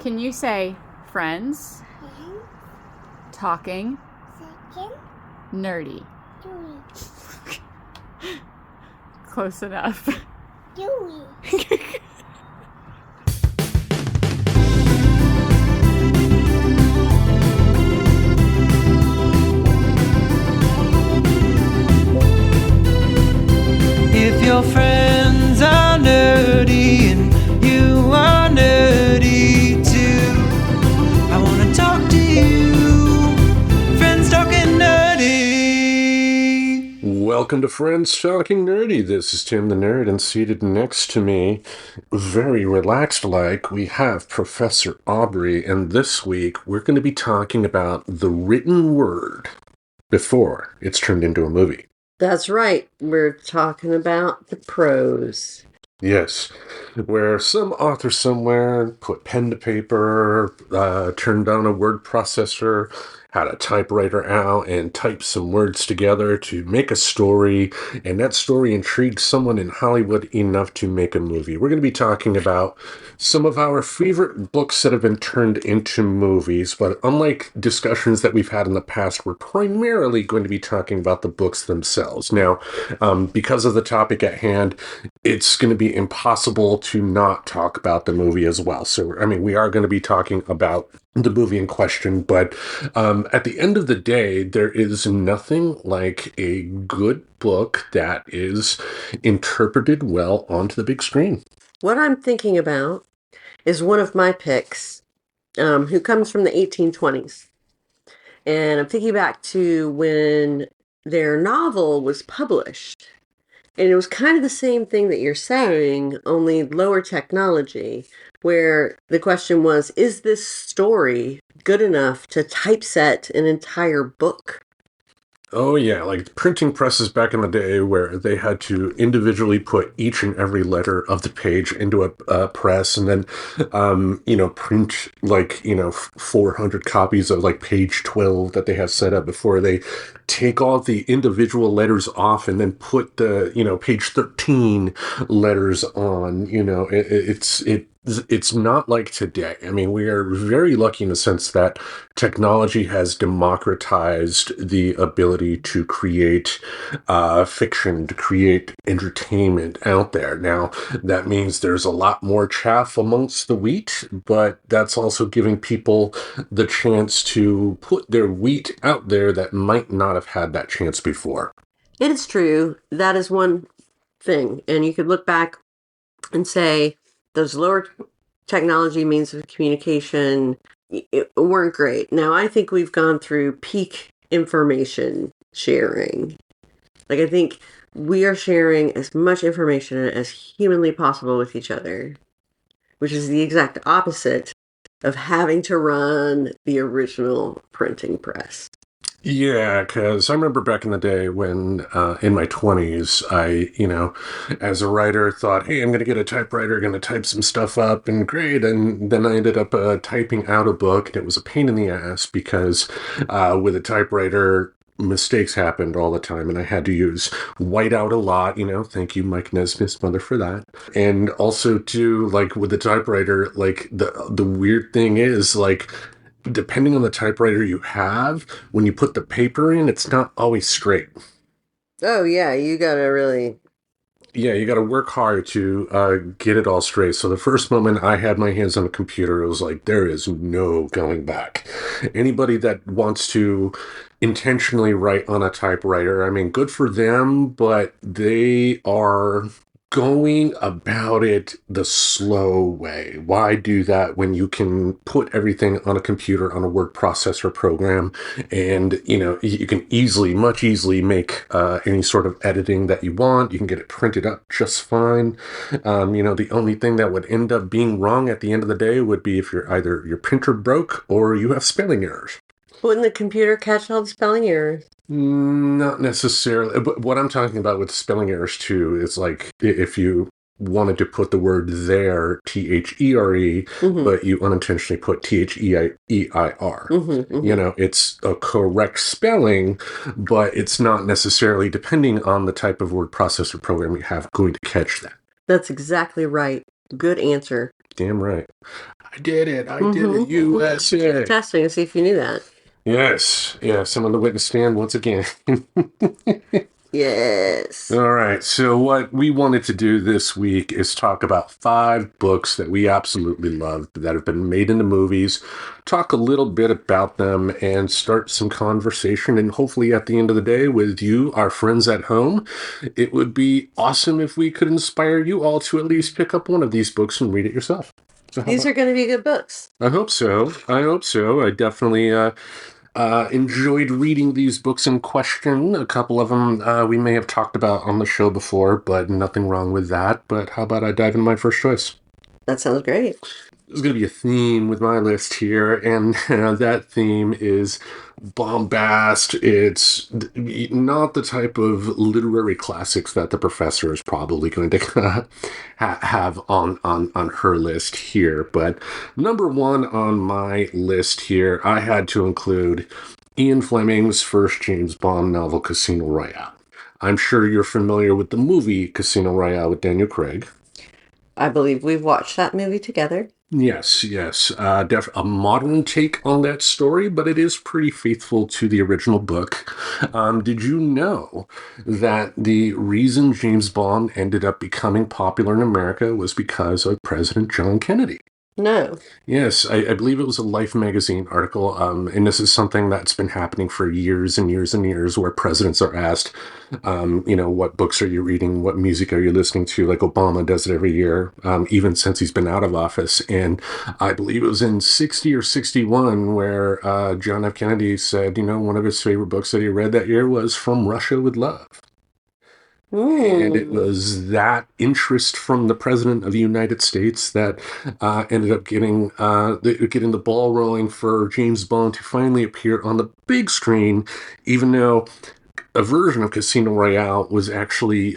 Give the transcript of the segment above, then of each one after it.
Can you say friends, talking, nerdy? Close enough. If your friends are nerdy and you are nerdy too, I want to talk to you. Friends Talking Nerdy. Welcome to Friends Talking Nerdy. This is Tim the Nerd, and seated next to me, very relaxed like, we have Professor Aubrey, and this week we're going to be talking about the written word before it's turned into a movie. That's right. We're talking about the prose. Yes, where some author somewhere put pen to paper, turned on a word processor, had a typewriter out, and typed some words together to make a story, and that story intrigued someone in Hollywood enough to make a movie. We're going to be talking about some of our favorite books that have been turned into movies, but unlike discussions that we've had in the past, we're primarily going to be talking about the books themselves. Now, because of the topic at hand, it's going to be impossible to not talk about the movie as well. So, I mean, we are going to be talking about the movie in question, but at the end of the day, there is nothing like a good book that is interpreted well onto the big screen. What I'm thinking about is one of my picks, who comes from the 1820s. And I'm thinking back to when their novel was published. And it was kind of the same thing that you're saying, only lower technology, where the question was, is this story good enough to typeset an entire book? Oh, yeah, like printing presses back in the day where they had to individually put each and every letter of the page into a press and then, print 400 copies of like page 12 that they have set up before they take all the individual letters off and then put the, page 13 letters on. It's not like today. I mean, we are very lucky in the sense that technology has democratized the ability to create fiction, to create entertainment out there. Now, that means there's a lot more chaff amongst the wheat, but that's also giving people the chance to put their wheat out there that might not have had that chance before. It is true. That is one thing. And you could look back and say, those lower technology means of communication weren't great. Now, I think we've gone through peak information sharing. I think we are sharing as much information as humanly possible with each other, which is the exact opposite of having to run the original printing press. Yeah, because I remember back in the day when, in my 20s, I, as a writer thought, hey, I'm going to get a typewriter, going to type some stuff up, and great. And then I ended up typing out a book, and it was a pain in the ass because with a typewriter, mistakes happened all the time, and I had to use whiteout a lot, thank you, Mike Nesmith's mother, for that. And also, too, with the typewriter, the weird thing is, depending on the typewriter you have, when you put the paper in, it's not always straight. Oh, yeah, you gotta work hard to get it all straight. So the first moment I had my hands on a computer, it was like, there is no going back. Anybody that wants to intentionally write on a typewriter, I mean, good for them, but they are going about it the slow way. Why do that when you can put everything on a computer on a word processor program and, you can much easily make any sort of editing that you want. You can get it printed up just fine. The only thing that would end up being wrong at the end of the day would be if either your printer broke or you have spelling errors. Wouldn't the computer catch all the spelling errors? Not necessarily. But what I'm talking about with spelling errors, too, is if you wanted to put the word there, T-H-E-R-E, but you unintentionally put T-H-E-I-E-I-R. It's a correct spelling, but it's not necessarily, depending on the type of word processor program you have, going to catch that. That's exactly right. Good answer. Damn right. I did it. I did it. USA. Testing to see if you knew that. Yes. Yes. I'm on the witness stand once again. Yes. All right. So what we wanted to do this week is talk about 5 books that we absolutely love that have been made into movies, talk a little bit about them, and start some conversation. And hopefully at the end of the day with you, our friends at home, it would be awesome if we could inspire you all to at least pick up one of these books and read it yourself. So These are going to be good books. I hope so. I definitely enjoyed reading these books in question. A couple of them we may have talked about on the show before, but nothing wrong with that. But how about I dive into my first choice? That sounds great. There's going to be a theme with my list here, and that theme is bombast. It's not the type of literary classics that the professor is probably going to have on her list here. But number 1 on my list here, I had to include Ian Fleming's first James Bond novel, Casino Royale. I'm sure you're familiar with the movie Casino Royale with Daniel Craig. I believe we've watched that movie together. Yes. A modern take on that story, but it is pretty faithful to the original book. Did you know that the reason James Bond ended up becoming popular in America was because of President John Kennedy? No. Yes, I believe it was a Life magazine article, and this is something that's been happening for years and years and years, where presidents are asked, what books are you reading, what music are you listening to, like Obama does it every year, even since he's been out of office. And I believe it was in 60 or 61 where John F. Kennedy said, one of his favorite books that he read that year was From Russia with Love. And it was that interest from the President of the United States that ended up getting the ball rolling for James Bond to finally appear on the big screen, even though a version of Casino Royale was actually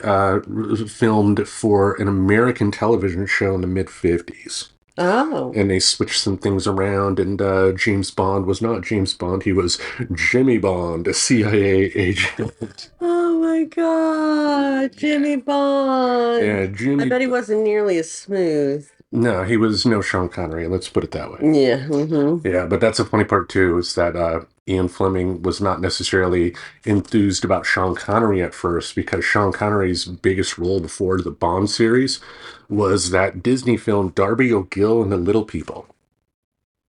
filmed for an American television show in the mid-50s. Oh. And they switched some things around, and James Bond was not James Bond. He was Jimmy Bond, a CIA agent. Oh my God, Jimmy Bond. Yeah, Jimmy. I bet he wasn't nearly as smooth. No, he was no Sean Connery, let's put it that way. Yeah. Mm-hmm. Yeah, but that's the funny part, too, is that Ian Fleming was not necessarily enthused about Sean Connery at first, because Sean Connery's biggest role before the Bond series was that Disney film Darby O'Gill and the Little People.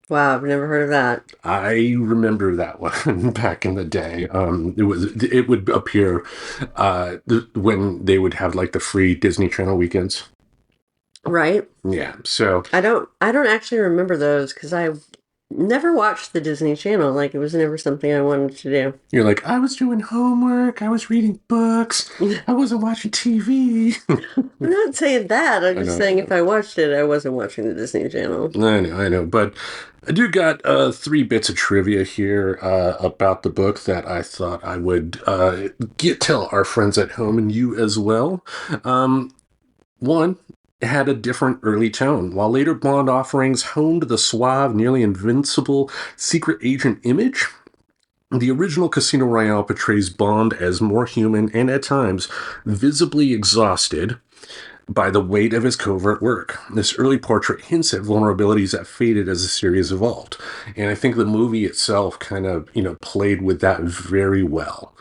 Wow, I've never heard of that. I remember that one back in the day. It would appear when they would have like the free Disney Channel weekends. Right. Yeah. So I don't actually remember those because I never watched the Disney Channel. Like, it was never something I wanted to do. You're like, I was doing homework, I was reading books, I wasn't watching TV. I'm not saying that. I'm just saying if I watched it, I wasn't watching the Disney Channel. I know. But I do got 3 bits of trivia here about the book that I thought I would tell our friends at home and you as well. One, it had a different early tone. While later Bond offerings honed the suave, nearly invincible secret agent image, the original Casino Royale portrays Bond as more human and, at times, visibly exhausted by the weight of his covert work. This early portrait hints at vulnerabilities that faded as the series evolved. And I think the movie itself kind of, played with that very well.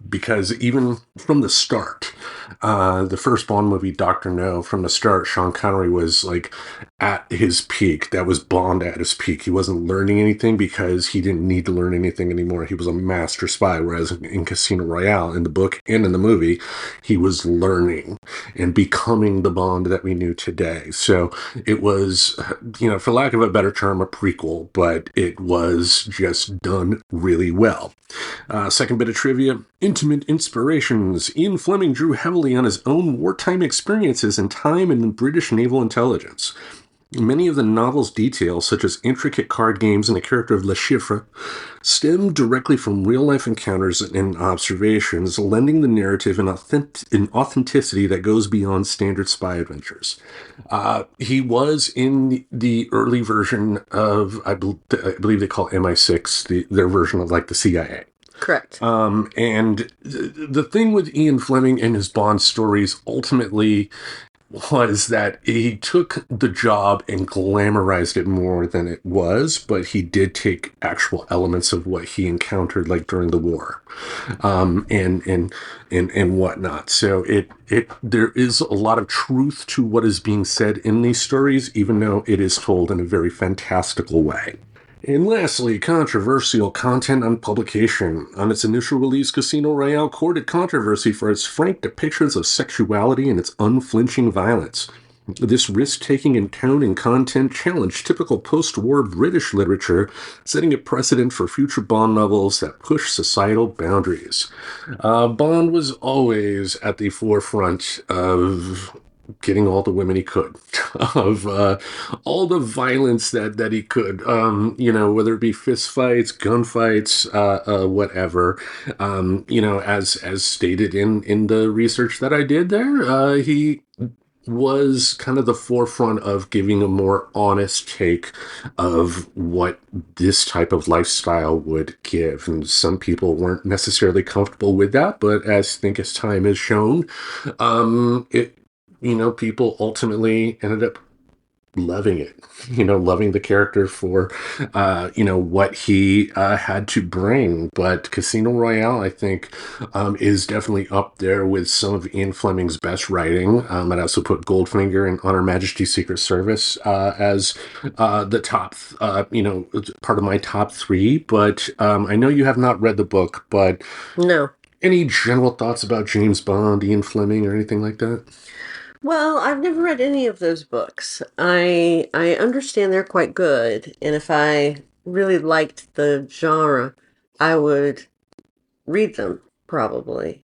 Because even from the start, the first Bond movie, Dr. No, from the start, Sean Connery was like at his peak. That was Bond at his peak. He wasn't learning anything because he didn't need to learn anything anymore. He was a master spy, whereas in Casino Royale, in the book and in the movie, he was learning and becoming the Bond that we knew today. So it was, for lack of a better term, a prequel, but it was just done really well. Second bit of trivia, intimate inspirations. Ian Fleming drew heavily on his own wartime experiences and time in the British naval intelligence. Many of the novel's details, such as intricate card games and the character of Le Chiffre, stem directly from real-life encounters and observations, lending the narrative an authenticity that goes beyond standard spy adventures. He was in the early version of, I believe they call MI6, their version of like the CIA. Correct. And the thing with Ian Fleming and his Bond stories, ultimately, was that he took the job and glamorized it more than it was, but he did take actual elements of what he encountered, like during the war, and whatnot. So there is a lot of truth to what is being said in these stories, even though it is told in a very fantastical way. And lastly, controversial content on publication. On its initial release, Casino Royale courted controversy for its frank depictions of sexuality and its unflinching violence. This risk-taking in tone and content challenged typical post-war British literature, setting a precedent for future Bond novels that push societal boundaries. Bond was always at the forefront of getting all the women he could, of all the violence that he could, whether it be fist fights, gunfights, whatever. As stated in the research that I did there, he was kind of the forefront of giving a more honest take of what this type of lifestyle would give. And some people weren't necessarily comfortable with that, but as time has shown, people ultimately ended up loving it, loving the character for, what he had to bring. But Casino Royale, I think, is definitely up there with some of Ian Fleming's best writing. I'd also put Goldfinger and On Her Majesty's Secret Service as the top, part of my top three. But I know you have not read the book, but No. Any general thoughts about James Bond, Ian Fleming, or anything like that? Well, I've never read any of those books. I understand they're quite good, and if I really liked the genre, I would read them probably,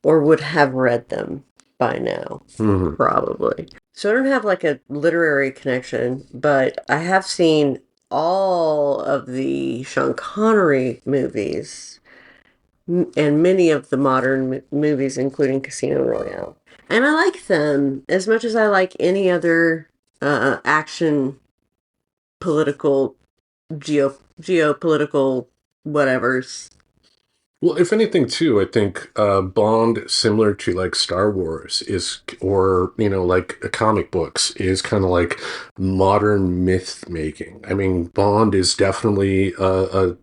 or would have read them by now, probably. So I don't have like a literary connection, but I have seen all of the Sean Connery movies and many of the modern movies, including Casino Royale. And I like them as much as I like any other action, political, geopolitical whatevers. Well, if anything, too, I think Bond, similar to like Star Wars, like comic books, is kind of like modern myth making. I mean, Bond is definitely a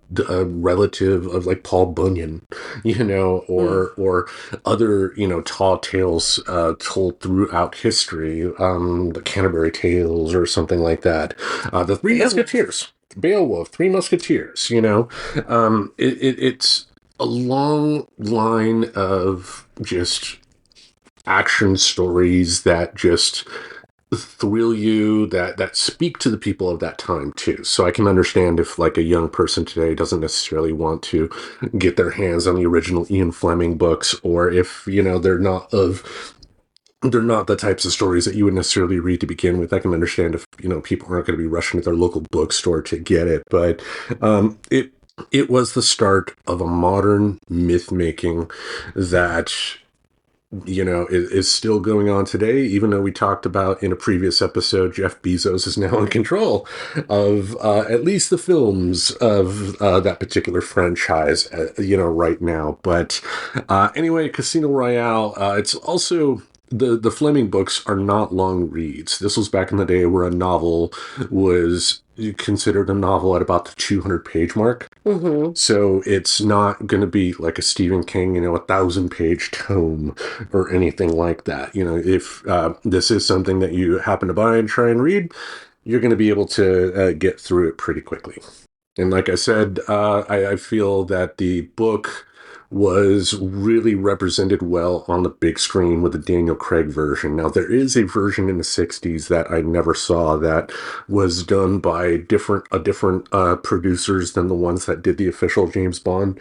relative of like Paul Bunyan, or other tall tales told throughout history, the Canterbury Tales or something like that. The Three Musketeers, Beowulf, Three Musketeers. It's a long line of just action stories that just thrill you, that speak to the people of that time too. So I can understand if like a young person today doesn't necessarily want to get their hands on the original Ian Fleming books, or if they're not the types of stories that you would necessarily read to begin with. I can understand if people aren't going to be rushing to their local bookstore to get it, but it was the start of a modern myth making that is still going on today, even though we talked about in a previous episode, Jeff Bezos is now in control of at least the films of that particular franchise, right now. But anyway, Casino Royale, it's also... The Fleming books are not long reads. This was back in the day where a novel was considered a novel at about the 200-page mark. Mm-hmm. So it's not going to be like a Stephen King, 1,000-page tome or anything like that. If this is something that you happen to buy and try and read, you're going to be able to get through it pretty quickly. And like I said, I feel that the book was really represented well on the big screen with the Daniel Craig version. Now, there is a version in the 60s that I never saw that was done by different producers than the ones that did the official James Bond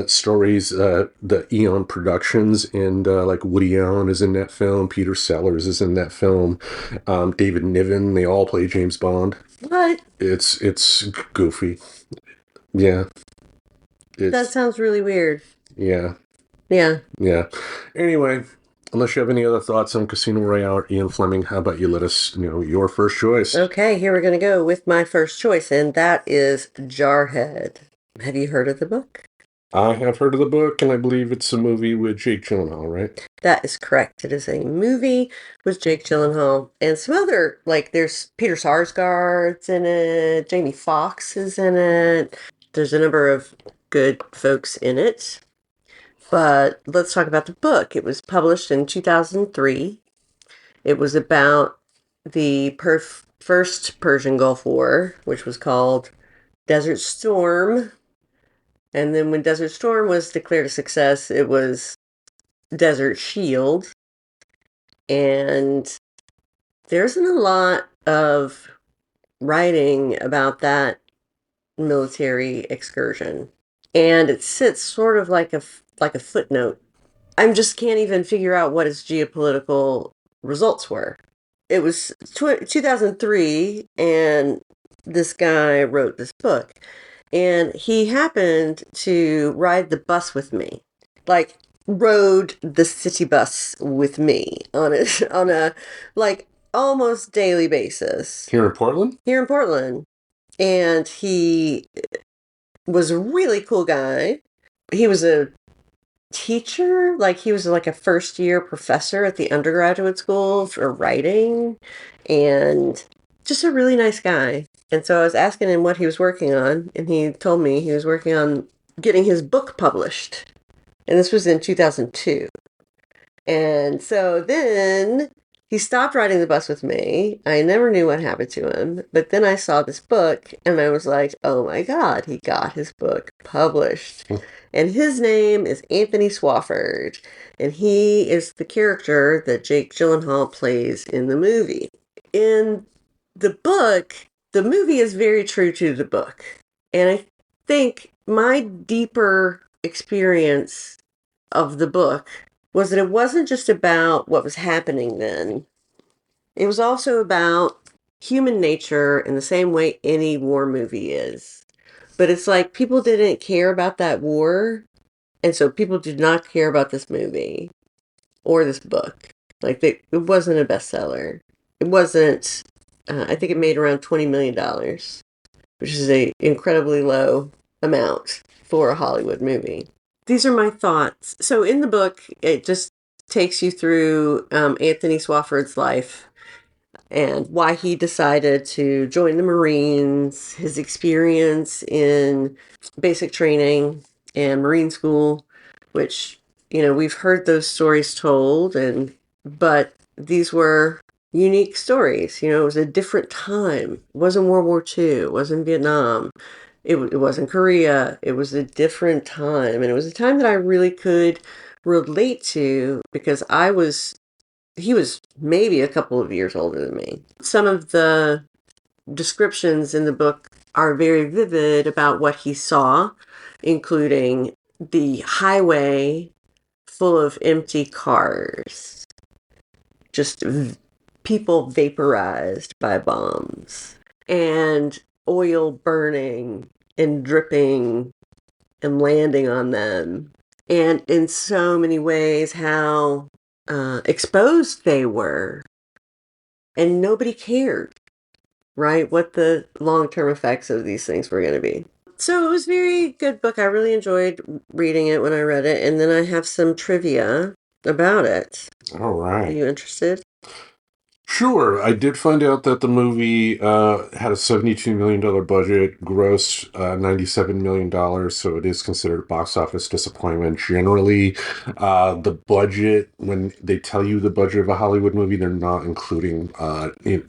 stories. The Eon Productions, and like Woody Allen is in that film, Peter Sellers is in that film, David Niven, they all play James Bond. What? It's goofy. Yeah. That sounds really weird. Yeah. Yeah. Yeah. Anyway, unless you have any other thoughts on Casino Royale or Ian Fleming, how about you let us know your first choice? Okay, here we're going to go with my first choice, and that is Jarhead. Have you heard of the book? I have heard of the book, and I believe it's a movie with Jake Gyllenhaal, right? That is correct. It is a movie with Jake Gyllenhaal and some other, like, there's Peter Sarsgaard's in it, Jamie Foxx is in it. There's a number of good folks in it. But let's talk about the book. It was published in 2003. It was about the first Persian Gulf War, which was called Desert Storm. And then when Desert Storm was declared a success, it was Desert Shield. And there isn't a lot of writing about that military excursion. And it sits sort of like a footnote. I just can't even figure out what its geopolitical results were. It was 2003, and this guy wrote this book. And he happened to ride the bus with me. Like, rode the city bus with me on a like almost daily basis. Here in Portland? Here in Portland. And he was a really cool guy. He was a teacher, like he was like a first year professor at the undergraduate school for writing, and just a really nice guy. And so I was asking him what he was working on, and he told me he was working on getting his book published. And this was in 2002. And so then he stopped riding the bus with me. I never knew what happened to him. But then I saw this book and I was like, oh my God, he got his book published. And his name is Anthony Swofford. And he is the character that Jake Gyllenhaal plays in the movie. In the book, the movie is very true to the book. And I think my deeper experience of the book was that it wasn't just about what was happening then. It was also about human nature in the same way any war movie is. But it's like people didn't care about that war, and so people did not care about this movie or this book. Like, it wasn't a bestseller. It wasn't, I think it made around $20 million, which is an incredibly low amount for a Hollywood movie. These are my thoughts. So in the book, it just takes you through Anthony Swofford's life and why he decided to join the Marines, his experience in basic training and Marine school, which, you know, we've heard those stories told, but these were unique stories. You know, it was a different time. It wasn't World War II. It wasn't Vietnam. It wasn't Korea. It was a different time. And it was a time that I really could relate to because he was maybe a couple of years older than me. Some of the descriptions in the book are very vivid about what he saw, including the highway full of empty cars, just people vaporized by bombs, and oil burning and dripping and landing on them. And in so many ways, how exposed they were. And nobody cared, right? What the long-term effects of these things were going to be. So it was a very good book. I really enjoyed reading it when I read it. And then I have some trivia about it. All right. Are you interested? Sure. I did find out that the movie had a $72 million budget, grossed $97 million, so it is considered a box office disappointment. Generally, the budget, when they tell you the budget of a Hollywood movie, they're not including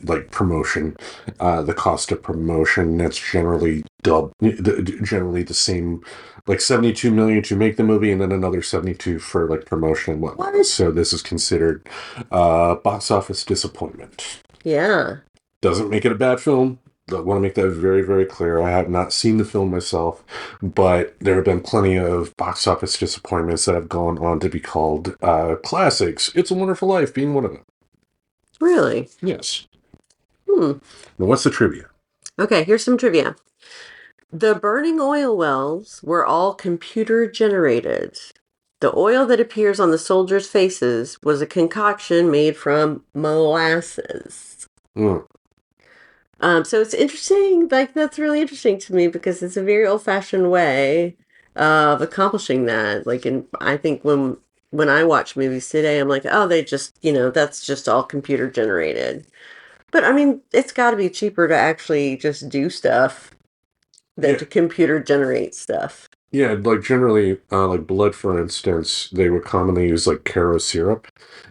like promotion, the cost of promotion. That's generally generally the same, like 72 million to make the movie and then another 72 for like promotion and whatnot. What? So this is considered box office disappointment. Yeah. Doesn't make it a bad film. I want to make that very, very clear. I have not seen the film myself, but there have been plenty of box office disappointments that have gone on to be called classics. It's a Wonderful Life being one of them. Really? Yes. Now, what's the trivia? Okay, here's some trivia. The burning oil wells were all computer generated. The oil that appears on the soldiers' faces was a concoction made from molasses. So it's interesting. Like, that's really interesting to me because it's a very old-fashioned way of accomplishing that. Like, I think when I watch movies today, I'm like, oh, they just, that's just all computer generated. But I mean, it's got to be cheaper to actually just do stuff than Yeah. to computer generate stuff. Yeah, like generally, like blood, for instance, they would commonly use like Caro syrup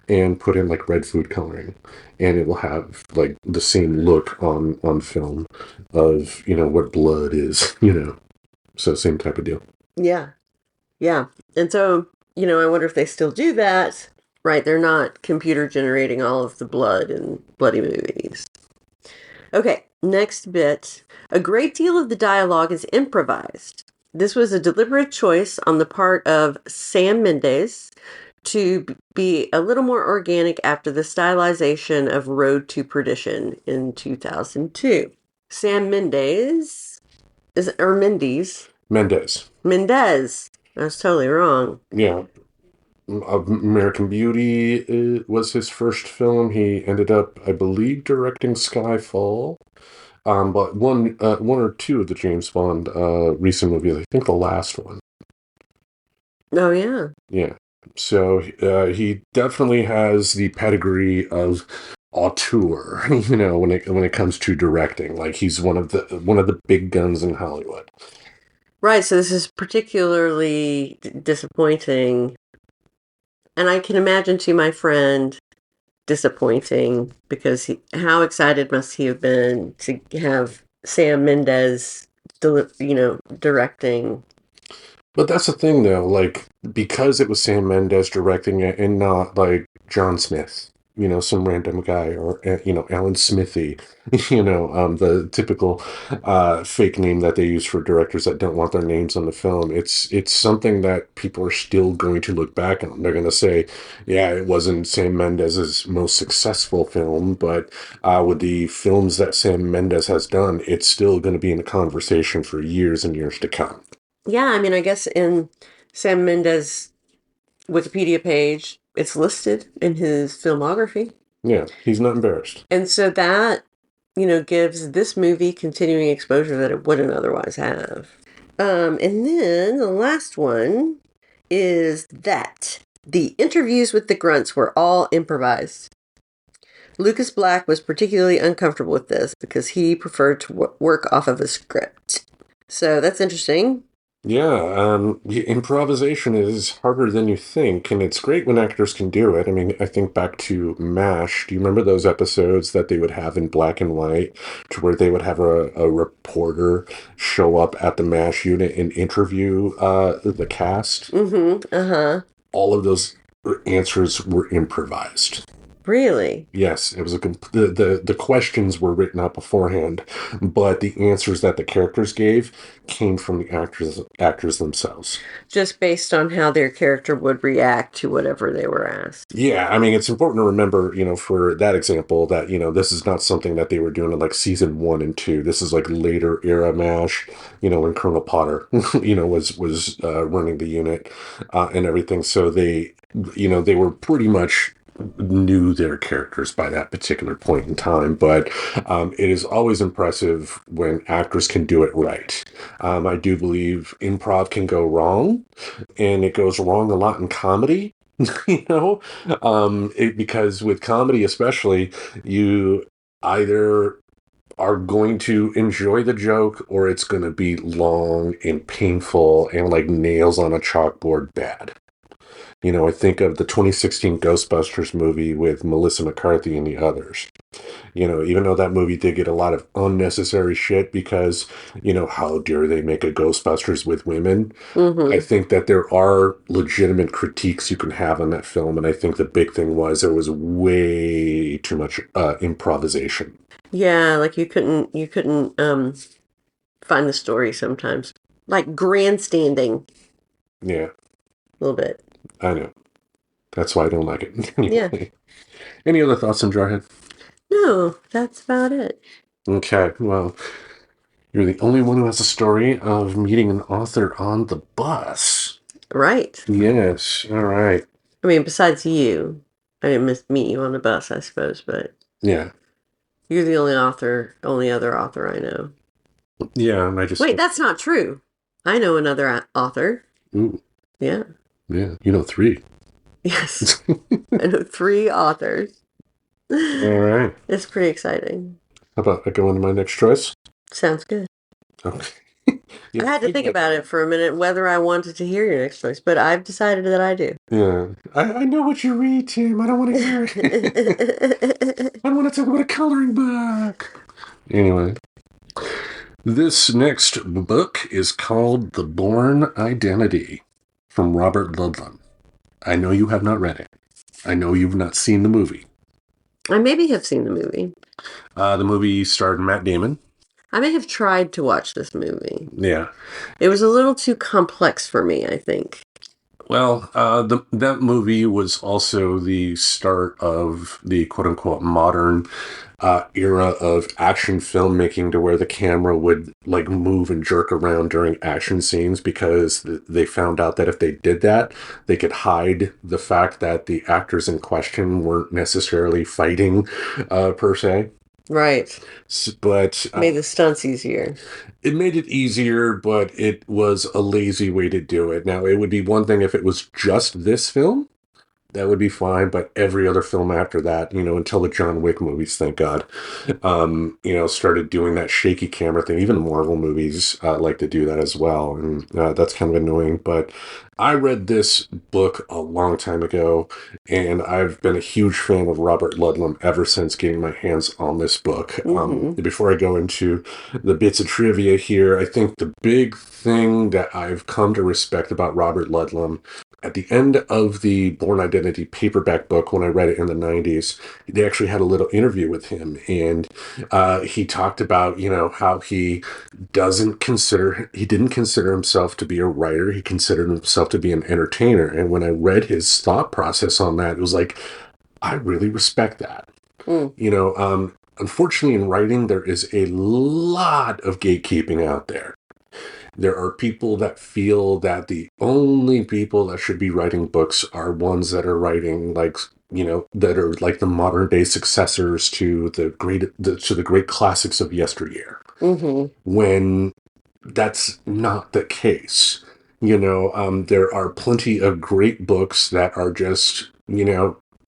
and put in like red food coloring, and it will have like the same look on film of what blood is, so same type of deal. Yeah. Yeah. And so, I wonder if they still do that. Right. They're not computer generating all of the blood in bloody movies. Okay. Next bit. A great deal of the dialogue is improvised. This was a deliberate choice on the part of Sam Mendes to be a little more organic after the stylization of Road to Perdition in 2002. Sam Mendes or Mendes? Mendez. Mendez. I was totally wrong. Yeah. American Beauty was his first film. He ended up, I believe, directing Skyfall. But one or two of the James Bond recent movies, I think the last one. Oh, yeah. Yeah. So he definitely has the pedigree of auteur, when it comes to directing. Like he's one of the big guns in Hollywood. Right, so this is particularly disappointing. And I can imagine to my friend disappointing because how excited must he have been to have Sam Mendes, directing. But that's the thing, though. Like, because it was Sam Mendes directing it and not like John Smith, some random guy, or Alan Smithy, the typical fake name that they use for directors that don't want their names on the film. It's something that people are still going to look back on. They're going to say, yeah, it wasn't Sam Mendes's most successful film, but with the films that Sam Mendes has done, it's still going to be in the conversation for years and years to come. Yeah, I mean, I guess in Sam Mendes' Wikipedia page, it's listed in his filmography. Yeah, he's not embarrassed. And so that, gives this movie continuing exposure that it wouldn't otherwise have. And then the last one is that the interviews with the grunts were all improvised. Lucas Black was particularly uncomfortable with this because he preferred to work off of a script. So that's interesting. Yeah, improvisation is harder than you think, and it's great when actors can do it. I mean, I think back to MASH. Do you remember those episodes that they would have in black and white, to where they would have a reporter show up at the MASH unit and interview the cast? Mm-hmm. Uh-huh. All of those answers were improvised. Really? Yes, it was the questions were written out beforehand, but the answers that the characters gave came from the actors themselves. Just based on how their character would react to whatever they were asked. Yeah, I mean, it's important to remember, for that example, that, this is not something that they were doing in like season 1 and 2. This is like later era MASH, when Colonel Potter, was running the unit and everything. So they were pretty much knew their characters by that particular point in time, but it is always impressive when actors can do it right. I do believe improv can go wrong, and it goes wrong a lot in comedy. Because with comedy especially, you either are going to enjoy the joke, or it's going to be long and painful and like nails on a chalkboard bad. I think of the 2016 Ghostbusters movie with Melissa McCarthy and the others. Even though that movie did get a lot of unnecessary shit because, how dare they make a Ghostbusters with women? Mm-hmm. I think that there are legitimate critiques you can have on that film, and I think the big thing was there was way too much improvisation. Yeah, like you couldn't find the story sometimes. Like grandstanding. Yeah. A little bit. I know. That's why I don't like it. Yeah. Any other thoughts on Jarhead? No, that's about it. Okay, well, you're the only one who has a story of meeting an author on the bus. Right. Yes, all right. I mean, besides you. I didn't meet you on the bus, I suppose, but... Yeah. You're the only other author I know. Yeah, and I just... Wait, that's not true. I know another author. Ooh. Yeah. Yeah. You know 3. Yes. I know 3 authors. All right. It's pretty exciting. How about I go into my next choice? Sounds good. Okay. I had to think about it for a minute whether I wanted to hear your next choice, but I've decided that I do. Yeah. I know what you read, Tim. I don't want to hear it. I want to talk about a coloring book. Anyway. This next book is called The Bourne Identity from Robert Ludlum. I know you have not read it. I know you've not seen the movie. I maybe have seen the movie. The movie starred Matt Damon. I may have tried to watch this movie. Yeah. It was a little too complex for me, I think. Well, that movie was also the start of the quote-unquote modern era of action filmmaking, to where the camera would like move and jerk around during action scenes, because they found out that if they did that, they could hide the fact that the actors in question weren't necessarily fighting per se. Right. But made the stunts easier. It made it easier, but it was a lazy way to do it. Now, it would be one thing if it was just this film. That would be fine, but every other film after that, until the John Wick movies, thank God, started doing that shaky camera thing. Even the Marvel movies like to do that as well, and that's kind of annoying. But I read this book a long time ago, and I've been a huge fan of Robert Ludlum ever since getting my hands on this book. Mm-hmm. Before I go into the bits of trivia here, I think the big thing that I've come to respect about Robert Ludlum, at the end of the Bourne Identity paperback book, when I read it in the 90s, they actually had a little interview with him, and he talked about, how he didn't consider himself to be a writer. He considered himself to be an entertainer. And when I read his thought process on that, it was like, I really respect that. Unfortunately, in writing, there is a lot of gatekeeping out there. There are people that feel that the only people that should be writing books are ones that are writing that are like the modern day successors to the great classics of yesteryear. Mm-hmm. When that's not the case. There are plenty of great books that are just,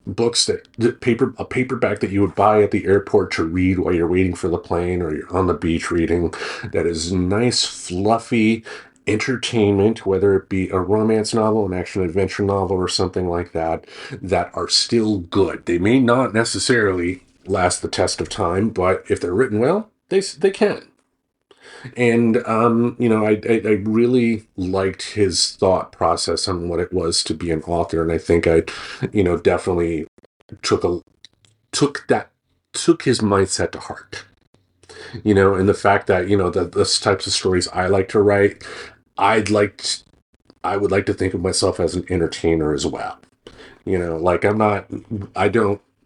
books a paperback that you would buy at the airport to read while you're waiting for the plane or you're on the beach reading, that is nice, fluffy entertainment, whether it be a romance novel, an action adventure novel, or something like that, that are still good. They may not necessarily last the test of time, but if they're written well, they can. And, I really liked his thought process on what it was to be an author. And I think I, definitely took his mindset to heart, and the fact that, the types of stories I like to write, I would like to think of myself as an entertainer as well.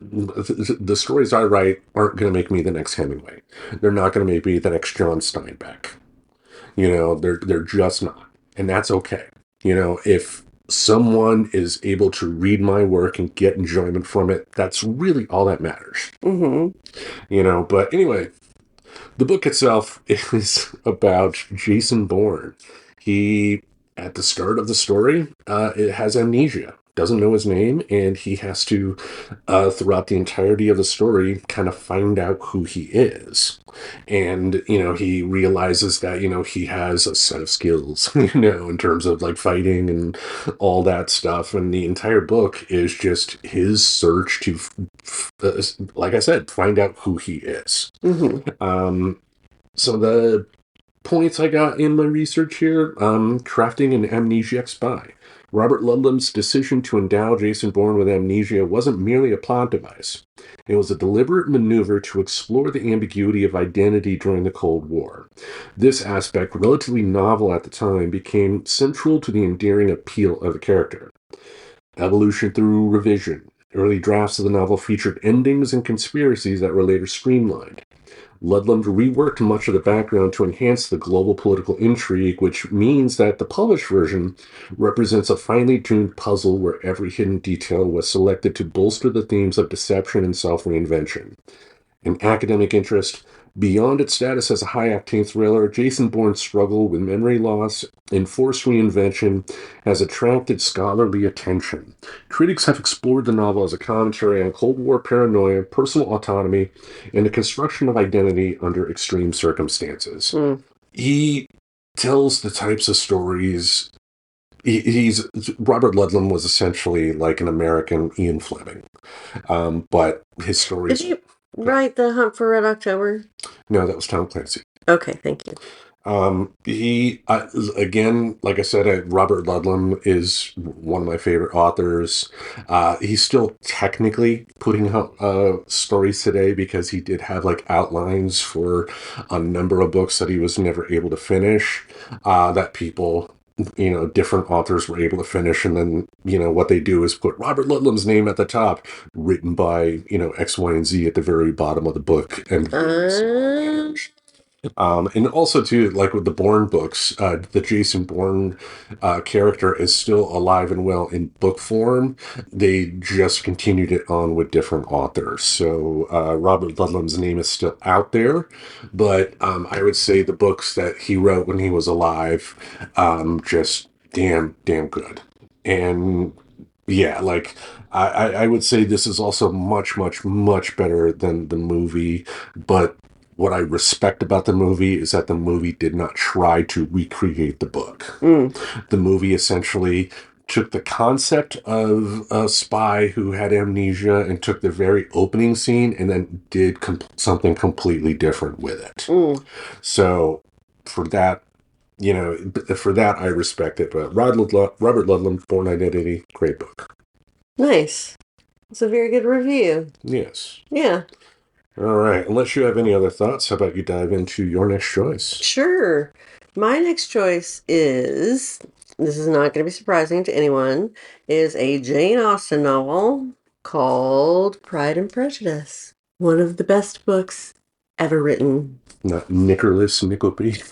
The stories I write aren't going to make me the next Hemingway. They're not going to make me the next John Steinbeck. They're just not. And that's okay. If someone is able to read my work and get enjoyment from it, that's really all that matters. Mm-hmm. But anyway, the book itself is about Jason Bourne. He, at the start of the story, it has amnesia, doesn't know his name, and he has to, throughout the entirety of the story, kind of find out who he is. And, he realizes that, he has a set of skills, in terms of like fighting and all that stuff. And the entire book is just his search to, like I said, find out who he is. Mm-hmm. So the points I got in my research here, crafting an amnesiac spy. Robert Ludlum's decision to endow Jason Bourne with amnesia wasn't merely a plot device. It was a deliberate maneuver to explore the ambiguity of identity during the Cold War. This aspect, relatively novel at the time, became central to the endearing appeal of the character. Evolution through revision. Early drafts of the novel featured endings and conspiracies that were later streamlined. Ludlum reworked much of the background to enhance the global political intrigue, which means that the published version represents a finely tuned puzzle where every hidden detail was selected to bolster the themes of deception and self-reinvention. An academic interest, Beyond its status as a high-octane thriller, Jason Bourne's struggle with memory loss and forced reinvention has attracted scholarly attention. Critics have explored the novel as a commentary on Cold War paranoia, personal autonomy, and the construction of identity under extreme circumstances. He tells the types of stories. He's Robert Ludlum was essentially like an American Ian Fleming, but his stories. Did he write The Hunt for Red October? No, that was Tom Clancy. Okay, thank you. Again, like I said, Robert Ludlum is one of my favorite authors. He's still technically putting out stories today because he did have like outlines for a number of books that he was never able to finish, that people, different authors were able to finish. And then, what they do is put Robert Ludlum's name at the top, written by, X, Y, and Z at the very bottom of the book. And also, too, like with the Bourne books, the Jason Bourne character is still alive and well in book form. They just continued it on with different authors. So Robert Ludlum's name is still out there, but I would say the books that he wrote when he was alive, just damn good. And yeah, like I would say this is also much, much, much better than the movie, but what I respect about the movie is that the movie did not try to recreate the book. The movie essentially took the concept of a spy who had amnesia and took the very opening scene and then did something completely different with it. So for that, I respect it. But Robert Ludlum, Bourne Identity, great book. Nice. It's a very good review. Yes. Yeah. All right. Unless you have any other thoughts, how about you dive into your next choice? Sure. My next choice is, this is not going to be surprising to anyone, is a Jane Austen novel called Pride and Prejudice. One of the best books ever written. Not Nicholas Nickleby.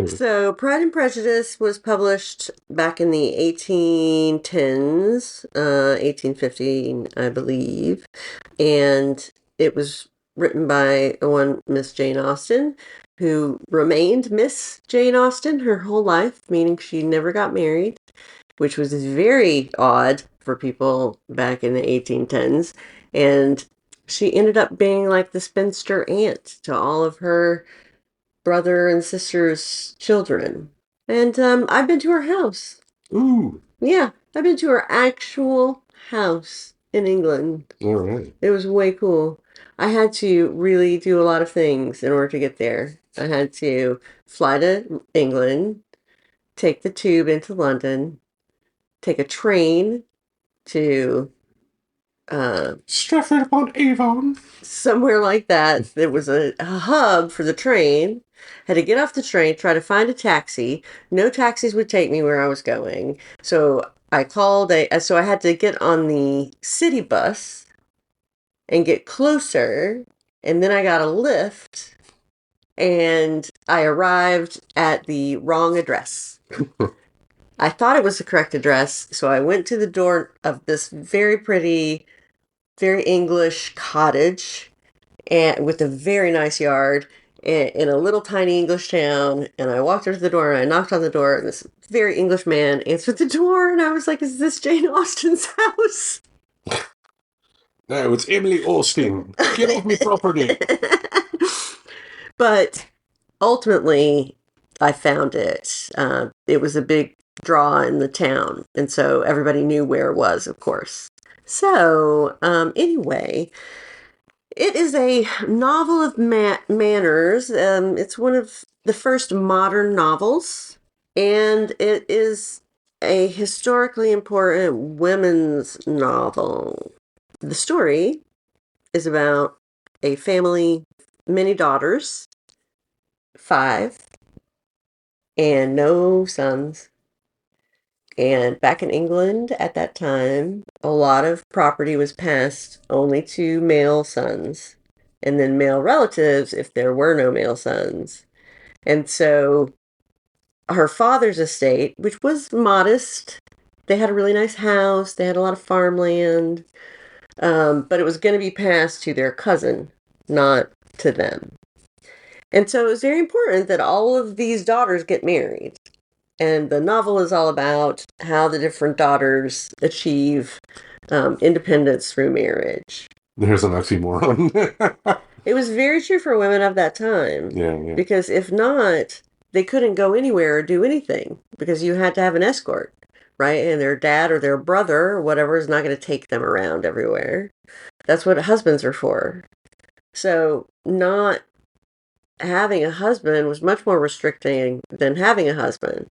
So, Pride and Prejudice was published back in the 1810s, 1815, I believe. And it was written by one Miss Jane Austen, who remained Miss Jane Austen her whole life, meaning she never got married, which was very odd for people back in the 1810s. And she ended up being like the spinster aunt to all of her brother and sister's children. And I've been to her house. Ooh. Yeah, I've been to her actual house in England. All right. It was way cool. I had to really do a lot of things in order to get there. I had to fly to England, take the tube into London, take a train to Stratford-upon-Avon. Somewhere like that. There was a hub for the train. Had to get off the train, try to find a taxi. No taxis would take me where I was going. So I so I had to get on the city bus and get closer. And then I got a lift and I arrived at the wrong address. I thought it was the correct address. So I went to the door of this very pretty, very English cottage and with a very nice yard in a little tiny English town. And I walked up to the door and I knocked on the door and this very English man answered the door. And I was like, is this Jane Austen's house? No, it's Emily Austen. Get off me property. But ultimately, I found it. It was a big draw in the town. And so everybody knew where it was, of course. So, anyway, it is a novel of manners. It's one of the first modern novels, and it is a historically important women's novel. The story is about a family, many daughters, 5, and no sons. And back in England at that time, a lot of property was passed only to male sons, and then male relatives if there were no male sons. And so her father's estate, which was modest, they had a really nice house, they had a lot of farmland, But it was going to be passed to their cousin, not to them. And so it was very important that all of these daughters get married. And the novel is all about how the different daughters achieve independence through marriage. There's an oxymoron. It was very true for women of that time. Yeah. Because if not, they couldn't go anywhere or do anything because you had to have an escort, right? And their dad or their brother or whatever is not going to take them around everywhere. That's what husbands are for. So not having a husband was much more restricting than having a husband.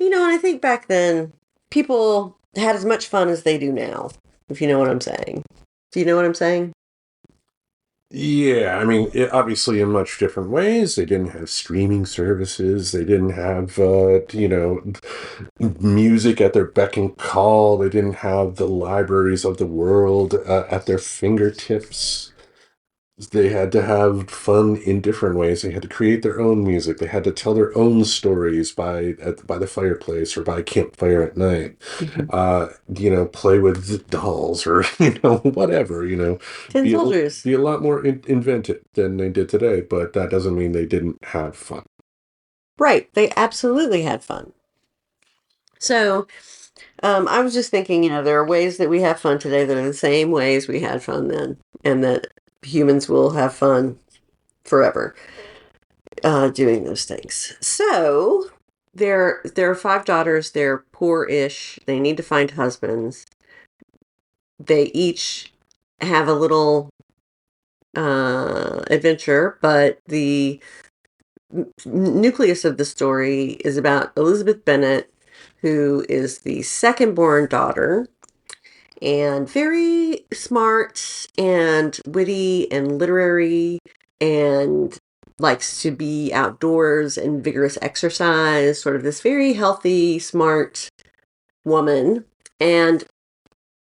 And I think back then, people had as much fun as they do now, if you know what I'm saying. Do you know what I'm saying? Yeah, I mean, obviously in much different ways. They didn't have streaming services. They didn't have, music at their beck and call. They didn't have the libraries of the world at their fingertips. They had to have fun in different ways. They had to create their own music. They had to tell their own stories by the fireplace or by a campfire at night. Play with dolls or whatever. Tin soldiers. Be a lot more inventive than they did today. But that doesn't mean they didn't have fun. Right. They absolutely had fun. So I was just thinking, there are ways that we have fun today that are the same ways we had fun then, and that humans will have fun forever doing those things. So there are 5 daughters. They're poor-ish. They need to find husbands. They each have a little adventure, but the nucleus of the story is about Elizabeth Bennet, who is the second-born daughter, and very smart and witty and literary and likes to be outdoors and vigorous exercise, sort of this very healthy, smart woman. And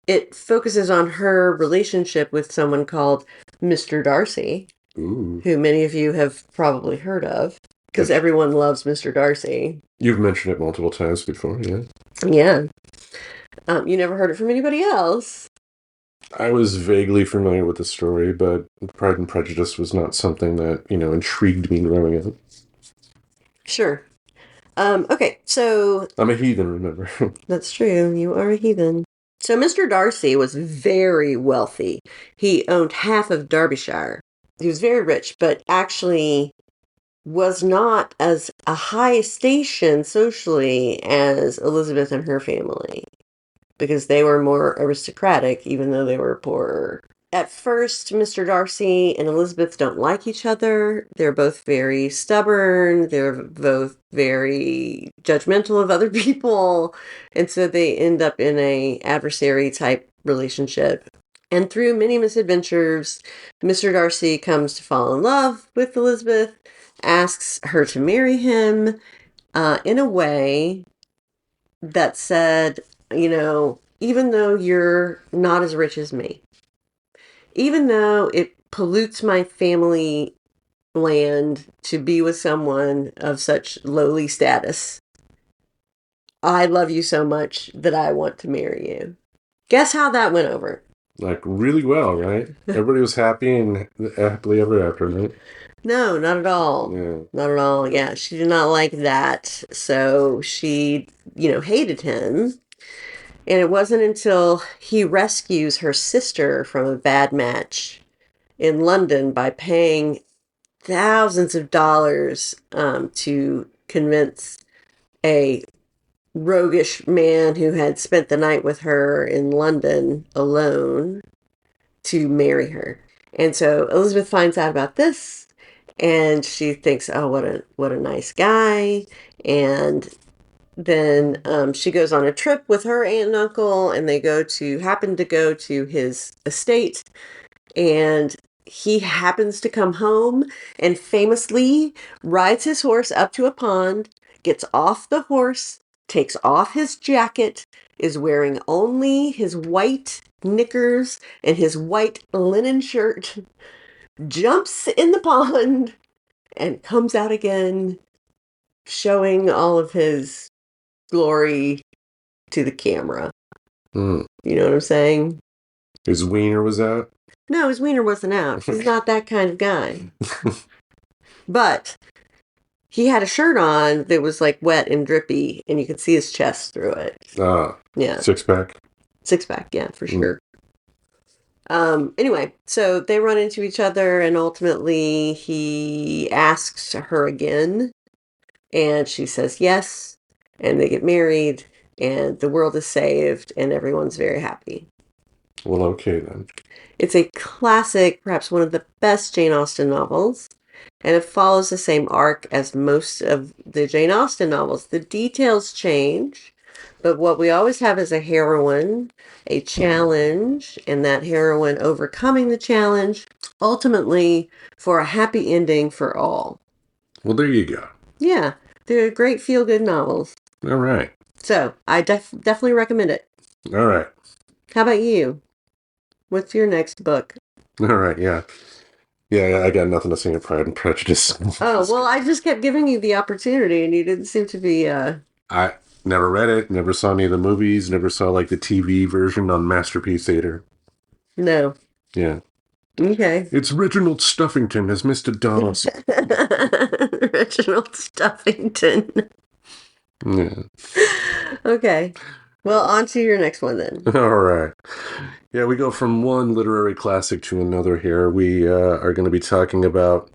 it focuses on her relationship with someone called Mr. Darcy, Ooh. who many of you have probably heard of, because everyone loves Mr. Darcy. You've mentioned it multiple times before, yeah? Yeah. You never heard it from anybody else? I was vaguely familiar with the story, but Pride and Prejudice was not something that, intrigued me growing up. Sure. Okay, so... I'm a heathen, remember? That's true. You are a heathen. So Mr. Darcy was very wealthy. He owned half of Derbyshire. He was very rich, but actually was not as a high station socially as Elizabeth and her family, because they were more aristocratic, even though they were poorer. At first, Mr. Darcy and Elizabeth don't like each other. They're both very stubborn. They're both very judgmental of other people. And so they end up in a adversary type relationship. And through many misadventures, Mr. Darcy comes to fall in love with Elizabeth, asks her to marry him in a way that said, even though you're not as rich as me, even though it pollutes my family land to be with someone of such lowly status, I love you so much that I want to marry you. Guess how that went over? Like, really well, right? Everybody was happy and happily ever after, right? No, not at all. Yeah. Not at all. Yeah, she did not like that. So she, hated him. And it wasn't until he rescues her sister from a bad match in London by paying thousands of dollars to convince a roguish man who had spent the night with her in London alone to marry her. And so Elizabeth finds out about this, and she thinks, oh, what a nice guy. And then she goes on a trip with her aunt and uncle, and they happen to go to his estate, and he happens to come home and famously rides his horse up to a pond, gets off the horse, takes off his jacket, is wearing only his white knickers and his white linen shirt, jumps in the pond, and comes out again, showing all of his glory to the camera. Mm. You know what I'm saying? His wiener was out? No, his wiener wasn't out. He's not that kind of guy. But he had a shirt on that was like wet and drippy, and you could see his chest through it. Yeah. Six-pack? Six-pack, yeah, for sure. Anyway, so they run into each other, and ultimately he asks her again, and she says yes, and they get married, and the world is saved, and everyone's very happy. Well, okay then. It's a classic, perhaps one of the best Jane Austen novels, and it follows the same arc as most of the Jane Austen novels. The details change, but what we always have is a heroine, a challenge, and that heroine overcoming the challenge, ultimately for a happy ending for all. Well, there you go. Yeah, they're great feel-good novels. All right. So, I definitely recommend it. All right. How about you? What's your next book? All right, yeah. Yeah, I got nothing to say in Pride and Prejudice. Oh, well, I just kept giving you the opportunity, and you didn't seem to be, I never read it, never saw any of the movies, never saw, like, the TV version on Masterpiece Theater. No. Yeah. Okay. It's Reginald Stuffington as Mr. Donaldson. Reginald Stuffington. Yeah. Okay. Well, on to your next one then. All right. Yeah, we go from one literary classic to another here. We are going to be talking about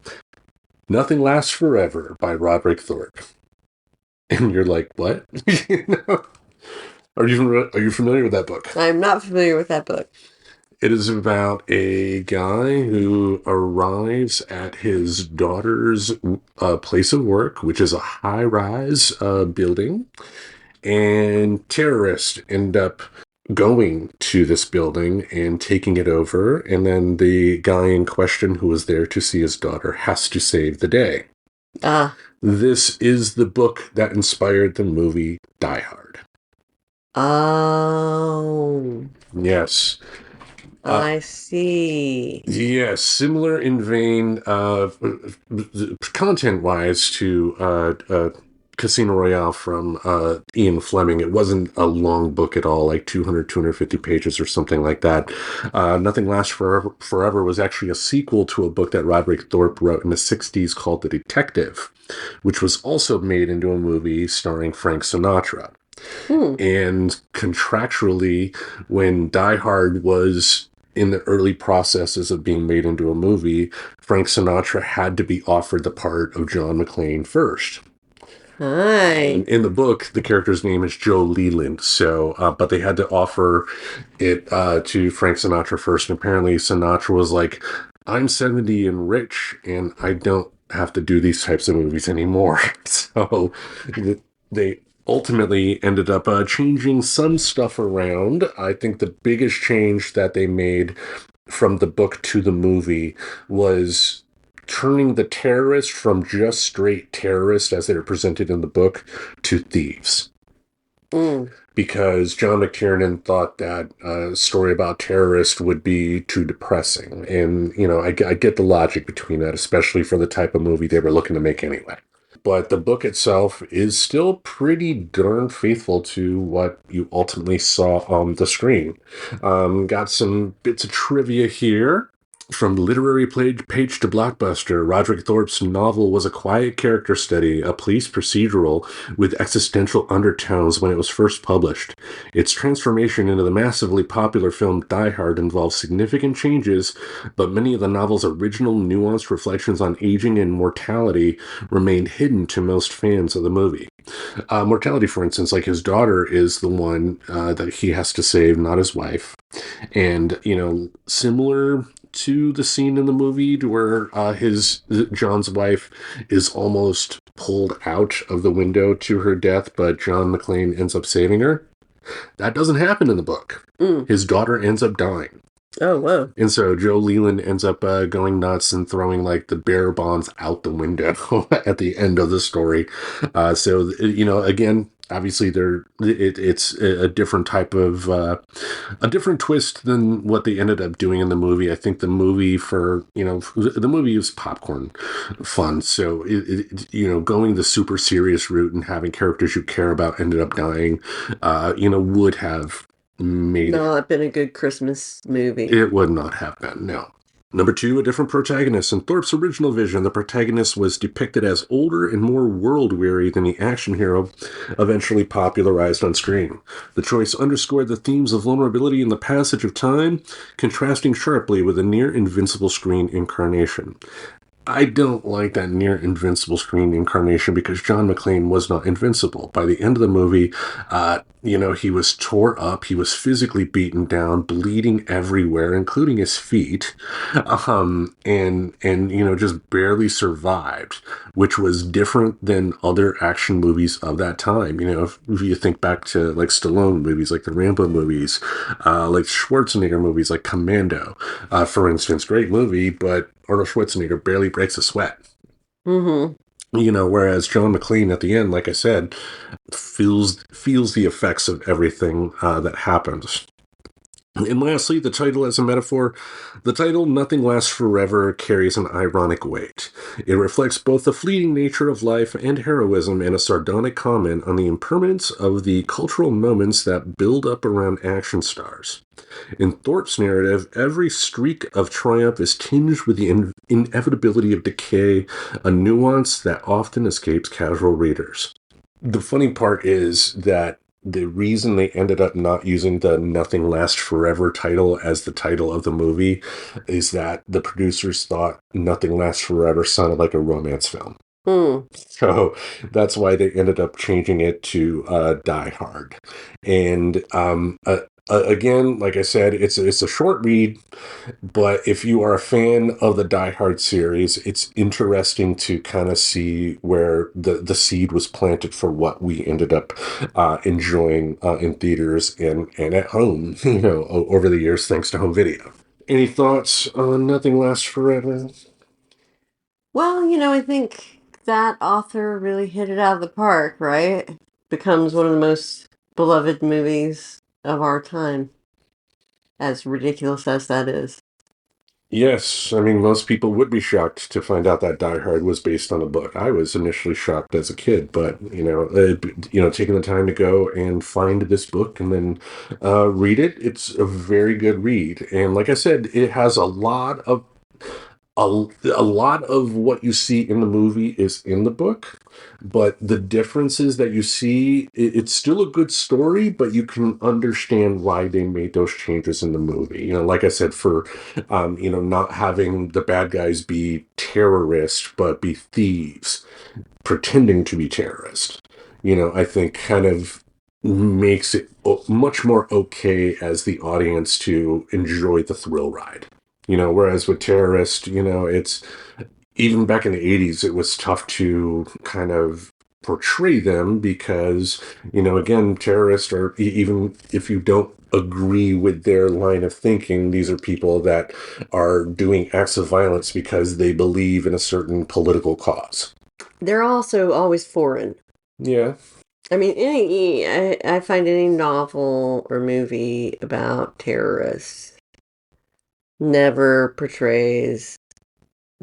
Nothing Lasts Forever by Roderick Thorpe. And you're like, what? Are you familiar with that book? I'm not familiar with that book. It is about a guy who arrives at his daughter's place of work, which is a high-rise building, and terrorists end up going to this building and taking it over, and then the guy in question who was there to see his daughter has to save the day. This is the book that inspired the movie Die Hard. Oh. Yes. I see. Yes, similar in vein, content-wise to Casino Royale from Ian Fleming. It wasn't a long book at all, like 250 pages or something like that. Nothing Lasts Forever was actually a sequel to a book that Roderick Thorpe wrote in the 60s called The Detective, which was also made into a movie starring Frank Sinatra. And contractually, when Die Hard was in the early processes of being made into a movie, Frank Sinatra had to be offered the part of John McClane first. Hi. In the book, the character's name is Joe Leland, so but they had to offer it to Frank Sinatra first. And apparently Sinatra was like, I'm 70 and rich, and I don't have to do these types of movies anymore. So they ultimately ended up changing some stuff around. I think the biggest change that they made from the book to the movie was turning the terrorists from just straight terrorists as they were presented in the book to thieves. Because John McTiernan thought that a story about terrorists would be too depressing. And, you know, I get the logic between that, especially for the type of movie they were looking to make anyway. But the book itself is still pretty darn faithful to what you ultimately saw on the screen. Got some bits of trivia here. From literary page to blockbuster, Roderick Thorpe's novel was a quiet character study, a police procedural with existential undertones when it was first published. Its transformation into the massively popular film Die Hard involved significant changes, but many of the novel's original nuanced reflections on aging and mortality remained hidden to most fans of the movie. Mortality, for instance, like his daughter is the one that he has to save, not his wife. And, you know, similar to the scene in the movie where John's wife is almost pulled out of the window to her death, but John McClane ends up saving her. That doesn't happen in the book. His daughter ends up dying. Oh, wow. And so Joe Leland ends up going nuts and throwing like the bearer bonds out the window at the end of the story. So, you know, again, obviously it's a different type of, a different twist than what they ended up doing in the movie. I think the movie the movie is popcorn fun. So, you know, going the super serious route and having characters you care about ended up dying, you know, would have made it. Not been a good Christmas movie. It would not have been, no. Number 2, a different protagonist. In Thorpe's original vision, the protagonist was depicted as older and more world-weary than the action hero eventually popularized on screen. The choice underscored the themes of vulnerability and the passage of time, contrasting sharply with a near-invincible screen incarnation. I don't like that near invincible screen incarnation because John McClane was not invincible. By the end of the movie, he was tore up. He was physically beaten down, bleeding everywhere, including his feet, and just barely survived, which was different than other action movies of that time. If you think back to like Stallone movies, like the Rambo movies, like Schwarzenegger movies, like Commando, for instance, great movie, but Arnold Schwarzenegger barely breaks a sweat. Mm-hmm. Whereas John McClane at the end, like I said, feels the effects of everything that happens. And lastly, the title as a metaphor. The title, Nothing Lasts Forever, carries an ironic weight. It reflects both the fleeting nature of life and heroism and a sardonic comment on the impermanence of the cultural moments that build up around action stars. In Thorpe's narrative, every streak of triumph is tinged with the inevitability of decay, a nuance that often escapes casual readers. The funny part is that the reason they ended up not using the Nothing Lasts Forever title as the title of the movie is that the producers thought Nothing Lasts Forever sounded like a romance film. So that's why they ended up changing it to Die Hard. And again, like I said, it's a short read, but if you are a fan of the Die Hard series, it's interesting to kind of see where the seed was planted for what we ended up enjoying in theaters and at home, over the years, thanks to home video. Any thoughts on Nothing Lasts Forever? Well, I think that author really hit it out of the park, right? Becomes one of the most beloved movies of our time, as ridiculous as that is. Yes, I mean, most people would be shocked to find out that Die Hard was based on a book. I was initially shocked as a kid, but taking the time to go and find this book and then read it, it's a very good read. And like I said, it has a lot of what you see in the movie is in the book, but the differences that you see, it's still a good story, but you can understand why they made those changes in the movie. Like I said, for, not having the bad guys be terrorists, but be thieves, pretending to be terrorists, I think kind of makes it much more okay as the audience to enjoy the thrill ride. Whereas with terrorists, it's even back in the 80s, it was tough to kind of portray them because, again, terrorists are, even if you don't agree with their line of thinking, these are people that are doing acts of violence because they believe in a certain political cause. They're also always foreign. Yeah. I mean, I find any novel or movie about terrorists never portrays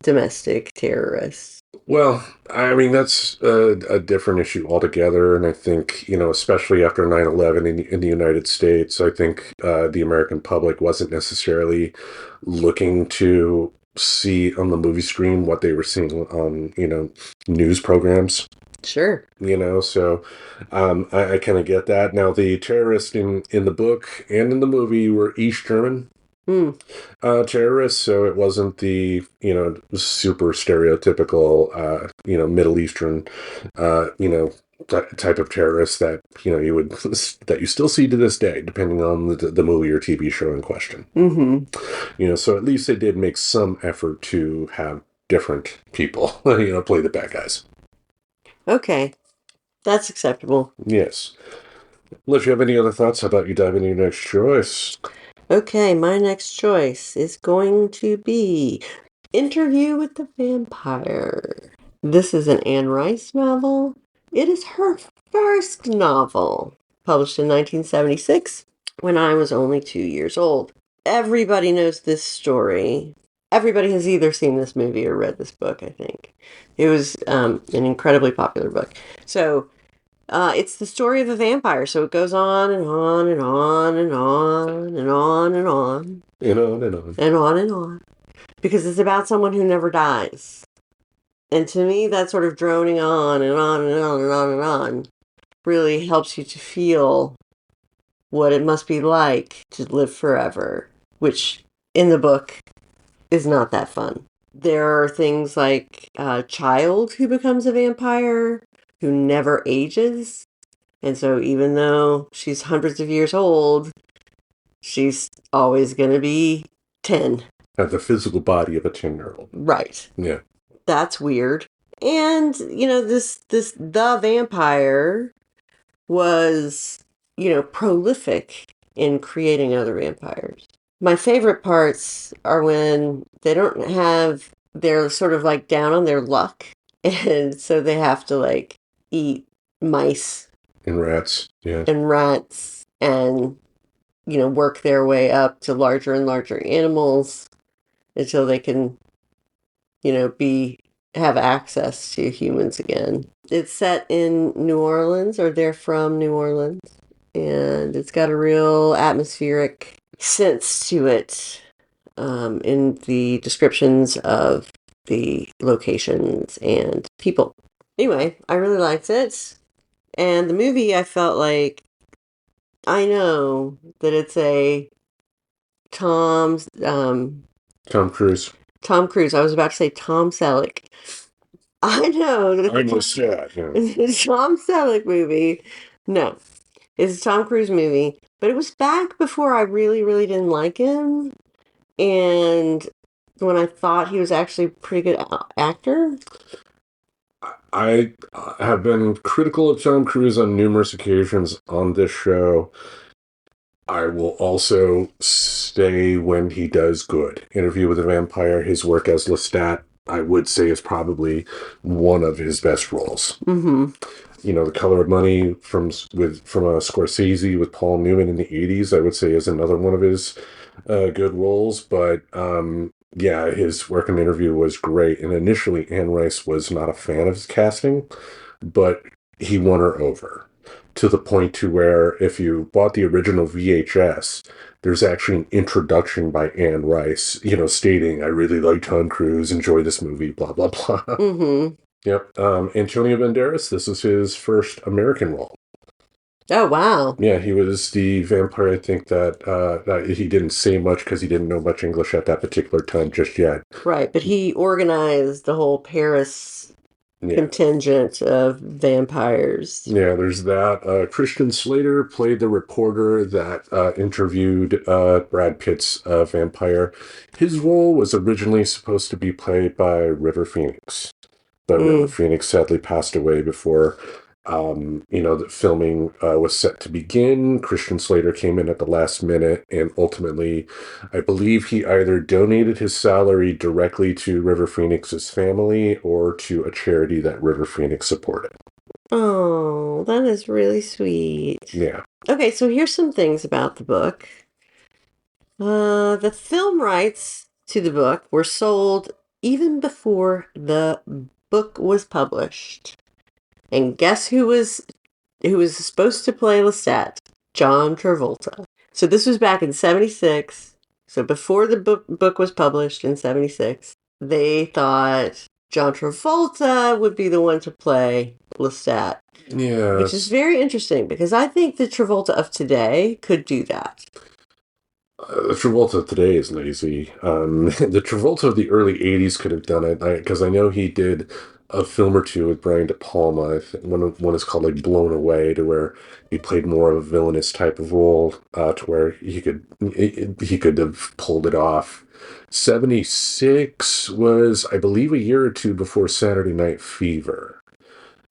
domestic terrorists. Well, I mean, that's a different issue altogether. And I think, especially after 9/11 in the United States, I think the American public wasn't necessarily looking to see on the movie screen what they were seeing on, news programs. Sure. So I kind of get that. Now, the terrorists in the book and in the movie were East German terrorists, so it wasn't the super stereotypical Middle Eastern type of terrorist that you would that you still see to this day, depending on the movie or TV show in question. So at least they did make some effort to have different people play the bad guys. Okay, that's acceptable. Yes. Unless you have any other thoughts, how about you dive into your next choice? Okay, my next choice is going to be Interview with the Vampire. This is an Anne Rice novel. It is her first novel, published in 1976 when I was only 2 years old. Everybody knows this story. Everybody has either seen this movie or read this book, I think. It was an incredibly popular book. So, It's the story of a vampire, so it goes on and on and on and on and on and on. And on and on. And on and on. Because it's about someone who never dies. And to me, that sort of droning on and on and on and on and on really helps you to feel what it must be like to live forever, which in the book is not that fun. There are things like a child who becomes a vampire who never ages. And so even though she's hundreds of years old, she's always going to be 10. Have the physical body of a 10-year-old. Right. Yeah. That's weird. And, the vampire was, prolific in creating other vampires. My favorite parts are when they're sort of like down on their luck. And so they have to eat mice. And rats. Yeah. And rats. And, work their way up to larger and larger animals until they can, have access to humans again. It's set in New Orleans, or they're from New Orleans, and it's got a real atmospheric sense to it in the descriptions of the locations and people. Anyway, I really liked it. And the movie, I felt like, I know that it's a Tom Cruise. Tom Cruise. I was about to say Tom Selleck. I know. I just said. Yeah. It's a Tom Selleck movie. No. It's a Tom Cruise movie. But it was back before I really, really didn't like him. And when I thought he was actually a pretty good actor. I have been critical of Tom Cruise on numerous occasions on this show. I will also say when he does good. Interview with a Vampire, his work as Lestat, I would say is probably one of his best roles. Mm-hmm. The Color of Money from Scorsese with Paul Newman in the 80s, I would say is another one of his good roles. But his work in Interview was great. And initially, Anne Rice was not a fan of his casting, but he won her over. To the point to where if you bought the original VHS, there's actually an introduction by Anne Rice, stating, I really like Tom Cruise, enjoy this movie, blah, blah, blah. Mm-hmm. Yep. Antonio Banderas, this is his first American role. Oh, wow. Yeah, he was the vampire, I think, that he didn't say much because he didn't know much English at that particular time just yet. Right, but he organized the whole Paris contingent of vampires. Yeah, there's that. Christian Slater played the reporter that interviewed Brad Pitt's vampire. His role was originally supposed to be played by River Phoenix, but River Phoenix sadly passed away before the filming was set to begin. Christian Slater came in at the last minute, and ultimately, I believe he either donated his salary directly to River Phoenix's family or to a charity that River Phoenix supported. Oh, that is really sweet. Yeah. Okay, so here's some things about the book. The film rights to the book were sold even before the book was published. And guess who was supposed to play Lestat? John Travolta. So this was back in 1976. So before the book was published in 1976, they thought John Travolta would be the one to play Lestat. Yeah. Which is very interesting because I think the Travolta of today could do that. The Travolta of today is lazy. The Travolta of the early 80s could have done it because I know he did a film or two with Brian De Palma. I think one is called Blown Away, to where he played more of a villainous type of role, to where he could have pulled it off. 1976 was, I believe, a year or two before Saturday Night Fever.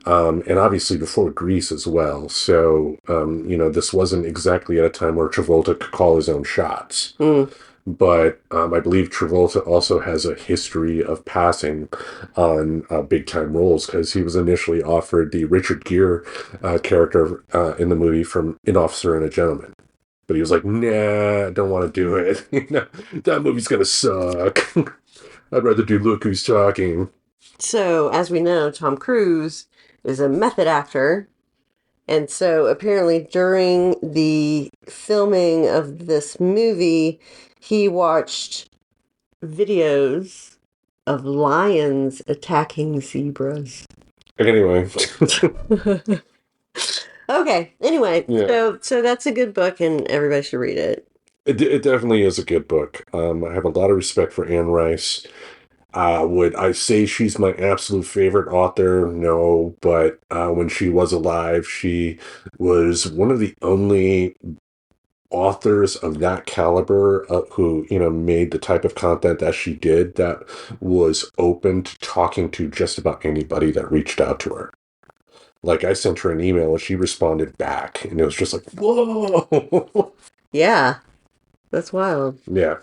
And obviously before Grease as well. So, this wasn't exactly at a time where Travolta could call his own shots. But I believe Travolta also has a history of passing on big-time roles because he was initially offered the Richard Gere character in the movie from An Officer and a Gentleman. But he was like, nah, I don't want to do it. That movie's going to suck. I'd rather do Look Who's Talking. So, as we know, Tom Cruise is a method actor, And so apparently during the filming of this movie, he watched videos of lions attacking zebras. Anyway. Okay. Anyway, Yeah. so that's a good book, and everybody should read it. It definitely is a good book. I have a lot of respect for Anne Rice. Would I say she's my absolute favorite author? No, but when she was alive, she was one of the only authors of that caliber who, made the type of content that she did that was open to talking to just about anybody that reached out to her. Like, I sent her an email and she responded back, and it was just like, whoa! Yeah, that's wild. Yeah.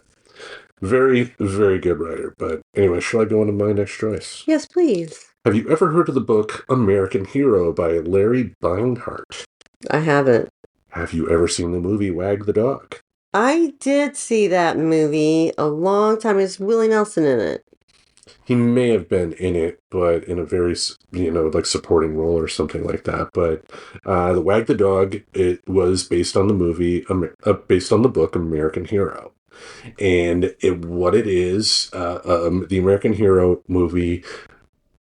Very, very good writer. But anyway, shall I go on to my next choice? Yes, please. Have you ever heard of the book American Hero by Larry Beinhart? I haven't. Have you ever seen the movie Wag the Dog? I did see that movie a long time. Is Willie Nelson in it? He may have been in it, but in a very, like supporting role or something like that. But the Wag the Dog, it was based on the based on the book American Hero. And what it is, the American Hero movie,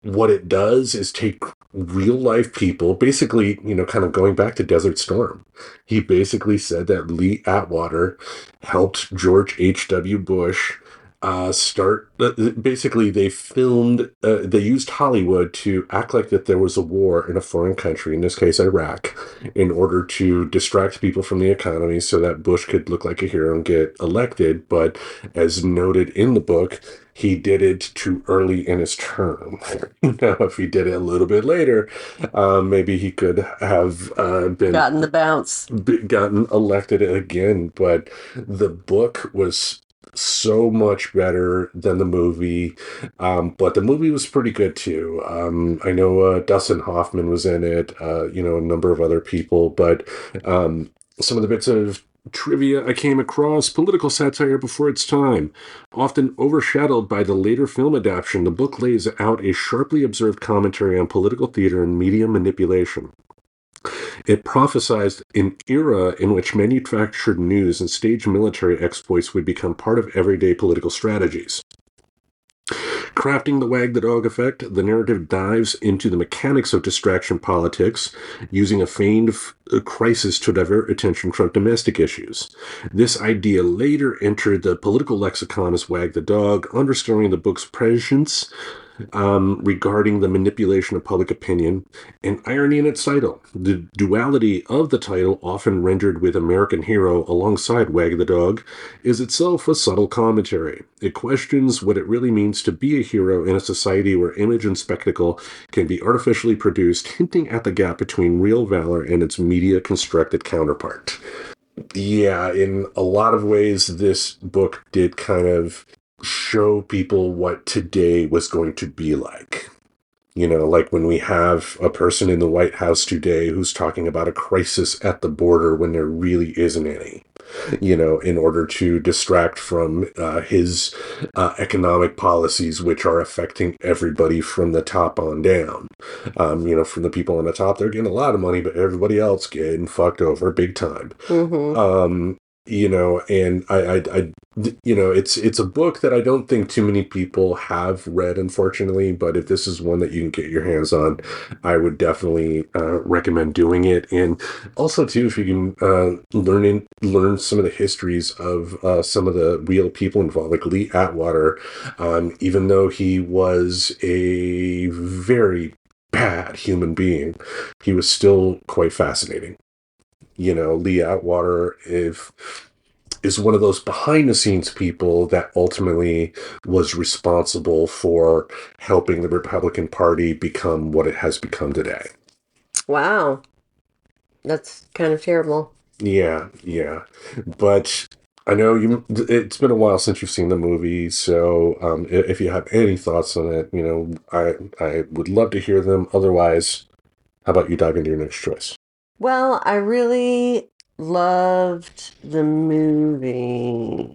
what it does is take real life people, basically, kind of going back to Desert Storm. He basically said that Lee Atwater helped George H.W. Bush start. Basically, they used Hollywood to act like that there was a war in a foreign country, in this case, Iraq, in order to distract people from the economy so that Bush could look like a hero and get elected. But as noted in the book, he did it too early in his term. Now, if he did it a little bit later, maybe he could have Gotten the bounce. gotten elected again. But the book was so much better than the movie, but the movie was pretty good too. I know Dustin Hoffman was in it, a number of other people, but some of the bits of trivia I came across: political satire before its time. Often overshadowed by the later film adaptation, the book lays out a sharply observed commentary on political theater and media manipulation. It prophesied an era in which manufactured news and staged military exploits would become part of everyday political strategies. Crafting the Wag the Dog effect, the narrative dives into the mechanics of distraction politics, using a feigned crisis to divert attention from domestic issues. This idea later entered the political lexicon as Wag the Dog, underscoring the book's prescience regarding the manipulation of public opinion, and irony in its title. The duality of the title, often rendered with American Hero alongside Wag the Dog, is itself a subtle commentary. It questions what it really means to be a hero in a society where image and spectacle can be artificially produced, hinting at the gap between real valor and its media-constructed counterpart. Yeah, in a lot of ways, this book did kind of show people what today was going to be like. Like when we have a person in the White House today who's talking about a crisis at the border when there really isn't any, in order to distract from his economic policies, which are affecting everybody from the top on down. From the people on the top, they're getting a lot of money, but everybody else getting fucked over big time. Mm-hmm. And I it's a book that I don't think too many people have read, unfortunately, but if this is one that you can get your hands on, I would definitely recommend doing it. And also too, if you can learn some of the histories of some of the real people involved, like Lee Atwater, even though he was a very bad human being, he was still quite fascinating. Lee Atwater is one of those behind-the-scenes people that ultimately was responsible for helping the Republican Party become what it has become today. Wow. That's kind of terrible. Yeah. But I know it's been a while since you've seen the movie, so if you have any thoughts on it, I would love to hear them. Otherwise, how about you dive into your next choice? Well, I really loved the movie.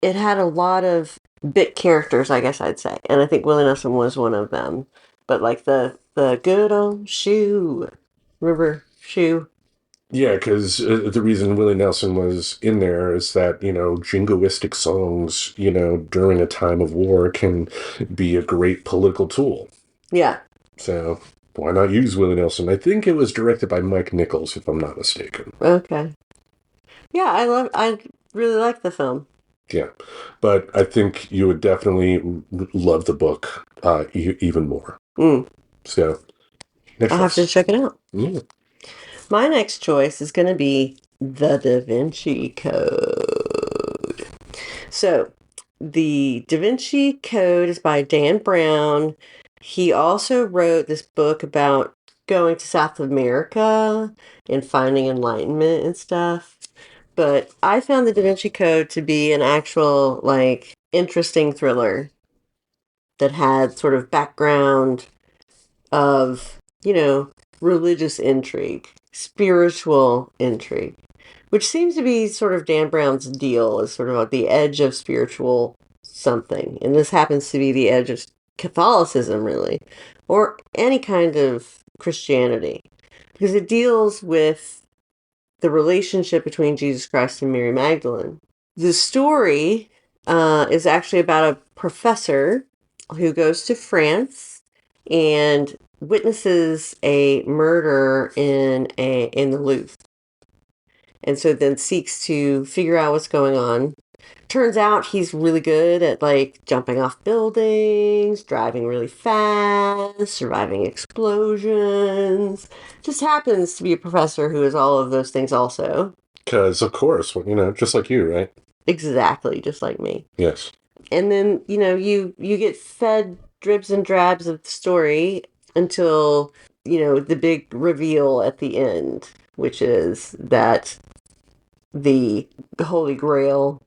It had a lot of bit characters, I guess I'd say. And I think Willie Nelson was one of them. But like the good old shoe. River Shoe. Yeah, because the reason Willie Nelson was in there is that, jingoistic songs, during a time of war can be a great political tool. Yeah. So why not use Willie Nelson? I think it was directed by Mike Nichols, if I'm not mistaken. Okay. Yeah, I really like the film. Yeah, but I think you would definitely love the book even more. So, next I'll have to check it out. Yeah. My next choice is going to be The Da Vinci Code. So, the Da Vinci Code is by Dan Brown. He also wrote this book about going to South America and finding enlightenment and stuff. But I found the Da Vinci Code to be an actual, interesting thriller that had sort of background of, religious intrigue, spiritual intrigue, which seems to be sort of Dan Brown's deal, is sort of at the edge of spiritual something. And this happens to be the edge of Catholicism, really, or any kind of Christianity, because it deals with the relationship between Jesus Christ and Mary Magdalene. The story is actually about a professor who goes to France and witnesses a murder in the Louvre, and so then seeks to figure out what's going on. Turns out he's really good at jumping off buildings, driving really fast, surviving explosions. Just happens to be a professor who is all of those things also. Because, of course, just like you, right? Exactly, just like me. Yes. And then, you get fed dribs and drabs of the story until, the big reveal at the end, which is that the Holy Grail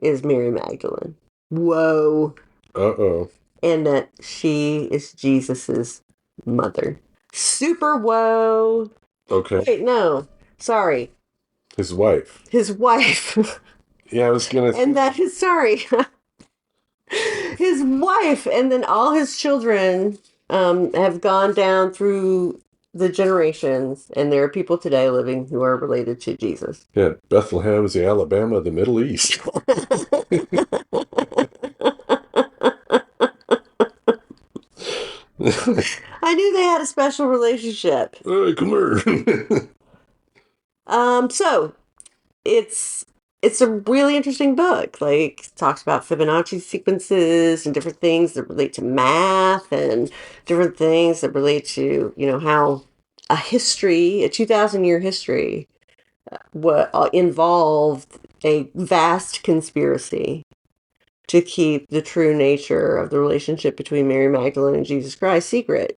is Mary Magdalene. Whoa. Uh-oh. And that she is Jesus's mother. Super whoa. Okay. Wait, no. Sorry. His wife. His wife. Yeah, I was gonna... And that is, sorry. His wife, and then all his children have gone down through the generations, and there are people today living who are related to Jesus. Yeah, Bethlehem is the Alabama of the Middle East. I knew they had a special relationship. Hey, come here. So it's a really interesting book. Talks about Fibonacci sequences and different things that relate to math and different things that relate to, how a 2,000-year history, involved a vast conspiracy to keep the true nature of the relationship between Mary Magdalene and Jesus Christ secret.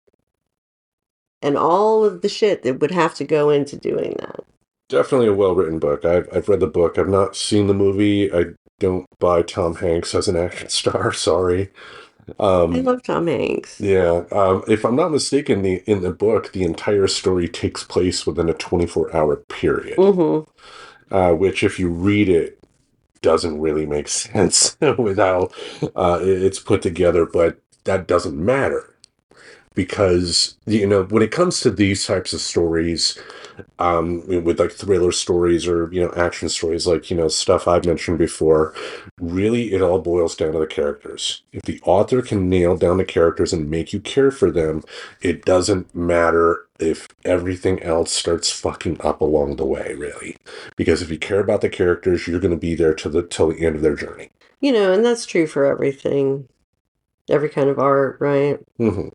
And all of the shit that would have to go into doing that. Definitely a well-written book. I've read the book. I've not seen the movie. I don't buy Tom Hanks as an action star. Sorry. I love Tom Hanks. Yeah. If I'm not mistaken, in the book, the entire story takes place within a 24-hour period. Mm-hmm. Which, if you read it, doesn't really make sense with how it's put together. But that doesn't matter. Because, when it comes to these types of stories, with thriller stories or, action stories, stuff I've mentioned before, really it all boils down to the characters. If the author can nail down the characters and make you care for them, it doesn't matter if everything else starts fucking up along the way, really. Because if you care about the characters, you're going to be there till the end of their journey. And that's true for everything. Every kind of art, right? Mm-hmm.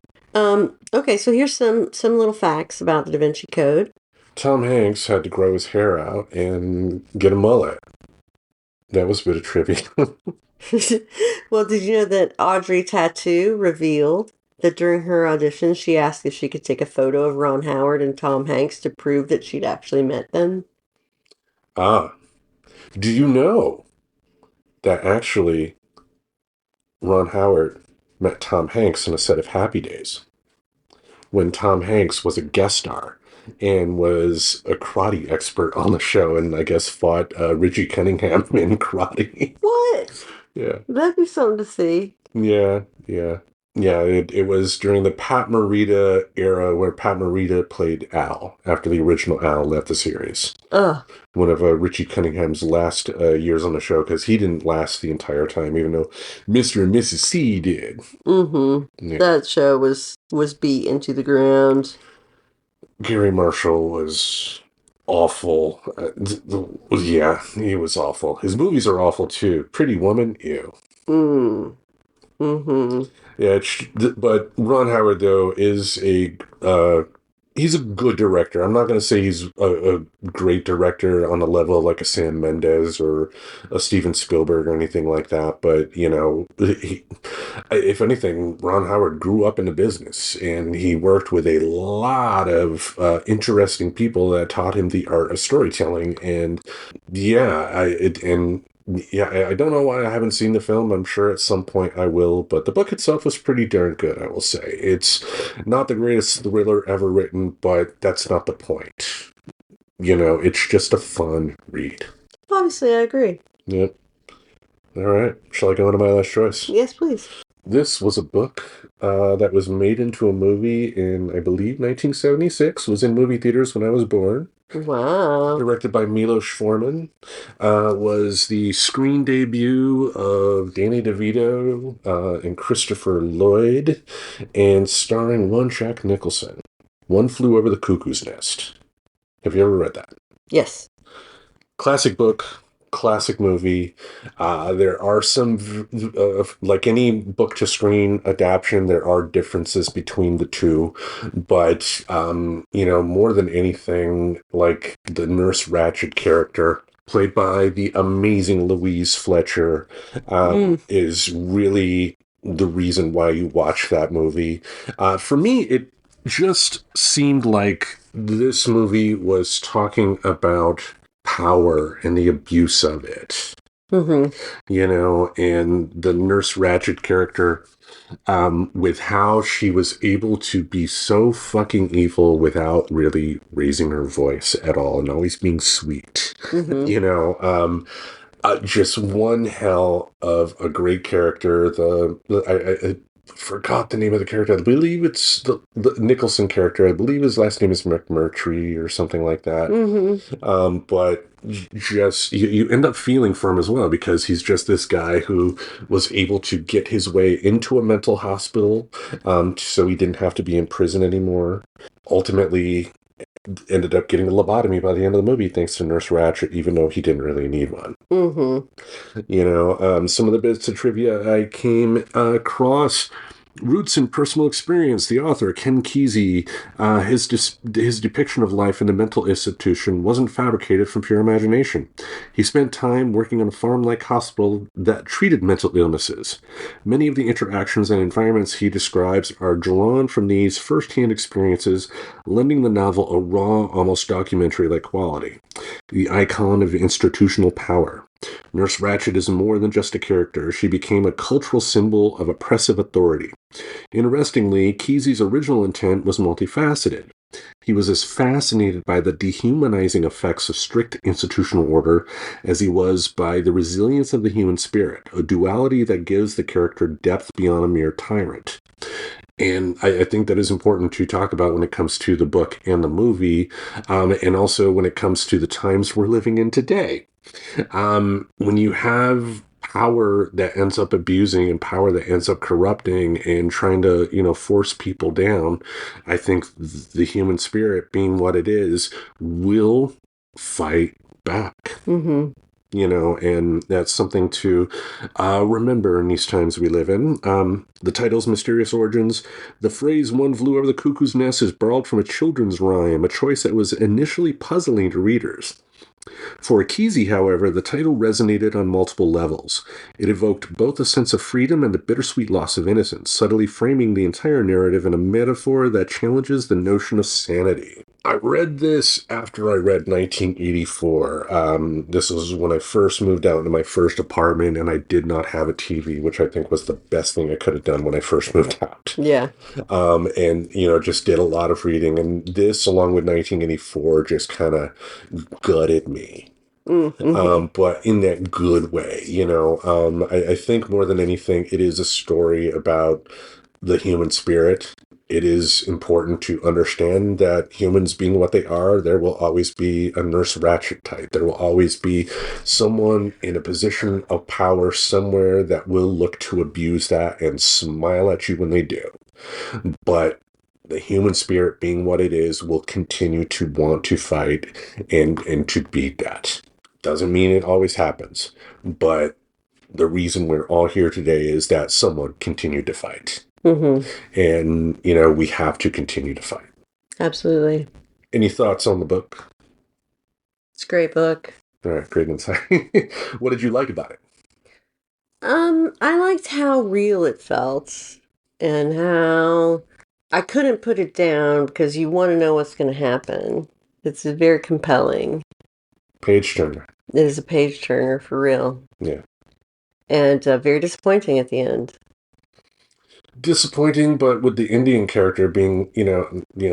Okay, so here's some little facts about the Da Vinci Code. Tom Hanks had to grow his hair out and get a mullet. That was a bit of trivia. Well, did you know that Audrey Tattoo revealed that during her audition, she asked if she could take a photo of Ron Howard and Tom Hanks to prove that she'd actually met them? Ah. Do you know that actually Ron Howard met Tom Hanks in a set of Happy Days when Tom Hanks was a guest star and was a karate expert on the show, and I guess fought Richie Cunningham in karate. What? Yeah. That'd be something to see. Yeah. Yeah, it was during the Pat Morita era where Pat Morita played Al after the original Al left the series. Ugh. One of Richie Cunningham's last years on the show, because he didn't last the entire time, even though Mr. and Mrs. C did. Mm-hmm. Yeah. That show was beat into the ground. Gary Marshall was awful. Yeah, he was awful. His movies are awful too. Pretty Woman, ew. Mm-hmm. Yeah, but Ron Howard though is he's a good director. I'm not going to say he's a great director on the level of like a Sam Mendes or a Steven Spielberg or anything like that. But if anything, Ron Howard grew up in the business and he worked with a lot of interesting people that taught him the art of storytelling. And I don't know why I haven't seen the film. I'm sure at some point I will, but the book itself was pretty darn good, I will say. It's not the greatest thriller ever written, but that's not the point. It's just a fun read. Obviously, I agree. Yep. All right. Shall I go into my last choice? Yes, please. This was a book that was made into a movie in, I believe, 1976. Was in movie theaters when I was born. Wow. Directed by Milos Forman. Was the screen debut of Danny DeVito and Christopher Lloyd, and starring one Jack Nicholson. One Flew Over the Cuckoo's Nest. Have you ever read that? Yes. Classic book, classic movie. There are some, like any book to screen adaptation, there are differences between the two. But, more than anything, like the Nurse Ratched character, played by the amazing Louise Fletcher, is really the reason why you watch that movie. For me, it just seemed like this movie was talking about power and the abuse of it. Mm-hmm. And the Nurse Ratched character, with how she was able to be so fucking evil without really raising her voice at all and always being sweet. Mm-hmm. Just one hell of a great character. I forgot the name of the character. I believe it's the Nicholson character. I believe his last name is McMurtry or something like that. Mm-hmm. But just you end up feeling for him as well, because he's just this guy who was able to get his way into a mental hospital, so he didn't have to be in prison anymore. Ultimately ended up getting a lobotomy by the end of the movie thanks to Nurse Ratched, even though he didn't really need one. Mm-hmm. Some of the bits of trivia I came across: roots in personal experience. The author, Ken Kesey, his depiction of life in a mental institution wasn't fabricated from pure imagination. He spent time working on a farm-like hospital that treated mental illnesses. Many of the interactions and environments he describes are drawn from these first-hand experiences, lending the novel a raw, almost documentary-like quality. The icon of institutional power. Nurse Ratched is more than just a character. She became a cultural symbol of oppressive authority. Interestingly, Kesey's original intent was multifaceted. He was as fascinated by the dehumanizing effects of strict institutional order as he was by the resilience of the human spirit, a duality that gives the character depth beyond a mere tyrant. And I think that is important to talk about when it comes to the book and the movie, and also when it comes to the times we're living in today. When you have power that ends up abusing and power that ends up corrupting and trying to, force people down, I think the human spirit, being what it is, will fight back. Mm-hmm. And that's something to remember in these times we live in. The title's Mysterious Origins. The phrase "One Flew Over the Cuckoo's Nest" is borrowed from a children's rhyme, a choice that was initially puzzling to readers. For Kesey, however, the title resonated on multiple levels. It evoked both a sense of freedom and the bittersweet loss of innocence, subtly framing the entire narrative in a metaphor that challenges the notion of sanity. I read this after I read 1984. This was when I first moved out into my first apartment, and I did not have a TV, which I think was the best thing I could have done when I first moved out. Yeah. And, just did a lot of reading. And this, along with 1984, just kind of gutted me. Mm-hmm. But in that good way, I think more than anything, it is a story about the human spirit, it is important to understand that humans being what they are, there will always be a Nurse Ratched type. There will always be someone in a position of power somewhere that will look to abuse that and smile at you when they do. But the human spirit being what it is will continue to want to fight and to beat that. Doesn't mean it always happens, but the reason we're all here today is that someone continued to fight. Mm-hmm. And, we have to continue to fight. Absolutely. Any thoughts on the book? It's a great book. All right, great insight. What did you like about it? I liked how real it felt and how I couldn't put it down because you want to know what's going to happen. It's very compelling. Page turner. It is a page turner for real. Yeah. And very disappointing at the end. Disappointing, but with the Indian character being,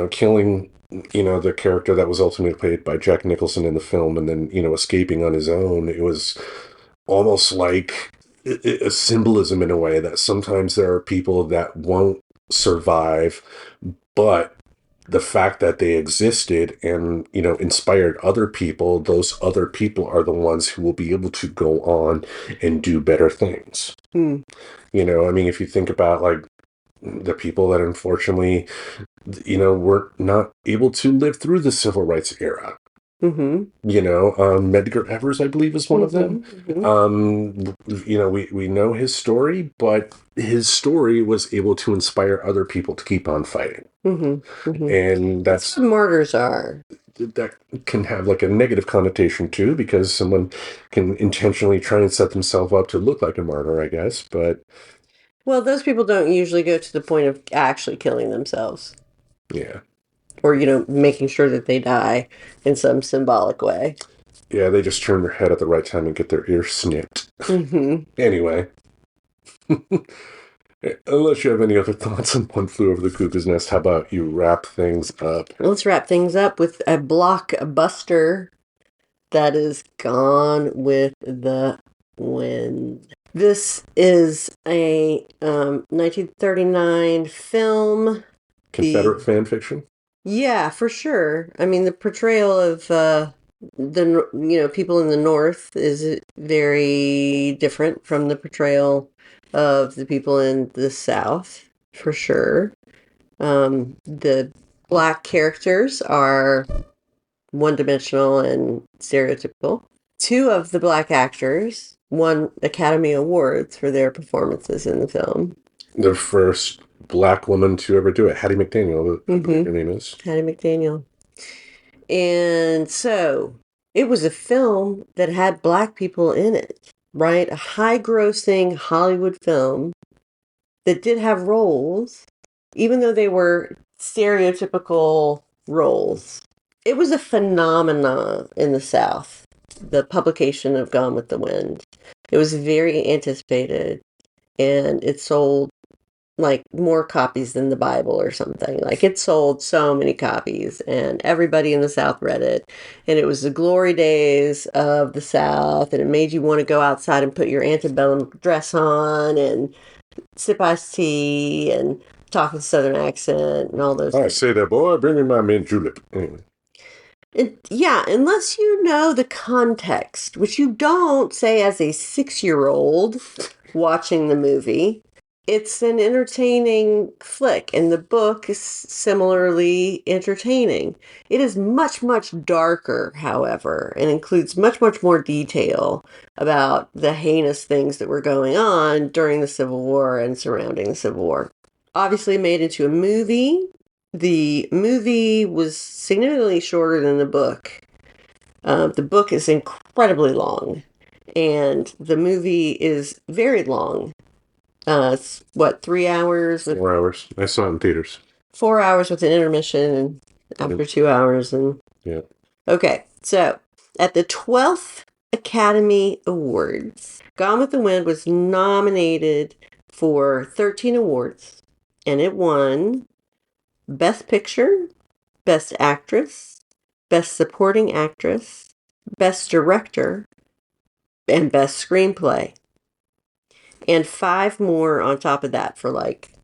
killing, the character that was ultimately played by Jack Nicholson in the film and then, escaping on his own, it was almost like a symbolism in a way that sometimes there are people that won't survive, but the fact that they existed and, inspired other people, those other people are the ones who will be able to go on and do better things. If you think about like the people that unfortunately, were not able to live through the civil rights era. Mm-hmm. Medgar Evers, I believe, is one of them. Mm-hmm. We know his story, but his story was able to inspire other people to keep on fighting. Mm-hmm. Mm-hmm. And that's what martyrs are. That can have like a negative connotation too, because someone can intentionally try and set themselves up to look like a martyr, I guess. But well, those people don't usually go to the point of actually killing themselves. Yeah. Or, making sure that they die in some symbolic way. Yeah, they just turn their head at the right time and get their ears snipped. Mm-hmm. Anyway. Unless you have any other thoughts on One Flew Over the Cuckoo's Nest, how about you wrap things up? Let's wrap things up with a blockbuster that is Gone with the Wind. This is a 1939 film. Confederate fan fiction? Yeah, for sure. I mean, the portrayal of people in the North is very different from the portrayal of the people in the South, for sure. The black characters are one-dimensional and stereotypical. Two of the black actors won Academy Awards for their performances in the film. The first black woman to ever do it, Hattie McDaniel, I believe her name is. Hattie McDaniel. And so, it was a film that had black people in it, right? A high-grossing Hollywood film that did have roles, even though they were stereotypical roles. It was a phenomenon in the South, the publication of Gone with the Wind. It was very anticipated, and it sold like more copies than the Bible or something. Like it sold so many copies, and everybody in the South read it. And it was the glory days of the South, and it made you want to go outside and put your antebellum dress on and sip iced tea and talk with a Southern accent and all those I things. say that, boy, bring me my mint julep. Anyway. Yeah, unless you know the context, which you don't, say, as a 6-year-old watching the movie. It's an entertaining flick, and the book is similarly entertaining. It is much, much darker, however, and includes much, much more detail about the heinous things that were going on during the Civil War and surrounding the Civil War. Obviously made into a movie. The movie was significantly shorter than the book. The book is incredibly long, and the movie is very long. It's 3 hours? 4 hours. I saw it in theaters. 4 hours with an intermission and after 2 hours. Yeah. Okay, so at the 12th Academy Awards, Gone with the Wind was nominated for 13 awards, and it won Best Picture, Best Actress, Best Supporting Actress, Best Director, and Best Screenplay. And 5 more on top of that for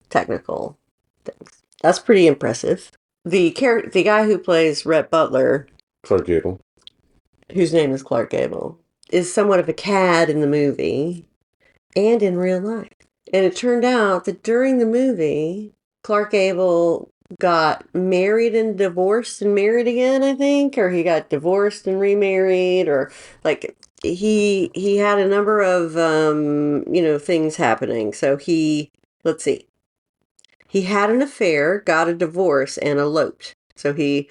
technical things. That's pretty impressive. The guy who plays Rhett Butler, Clark Gable, whose name is Clark Gable, is somewhat of a cad in the movie and in real life. And it turned out that during the movie, Clark Gable got married and divorced and married again, I think, or he got divorced and remarried, or like he had a number of things happening. So let's see. He had an affair, got a divorce, and eloped. So he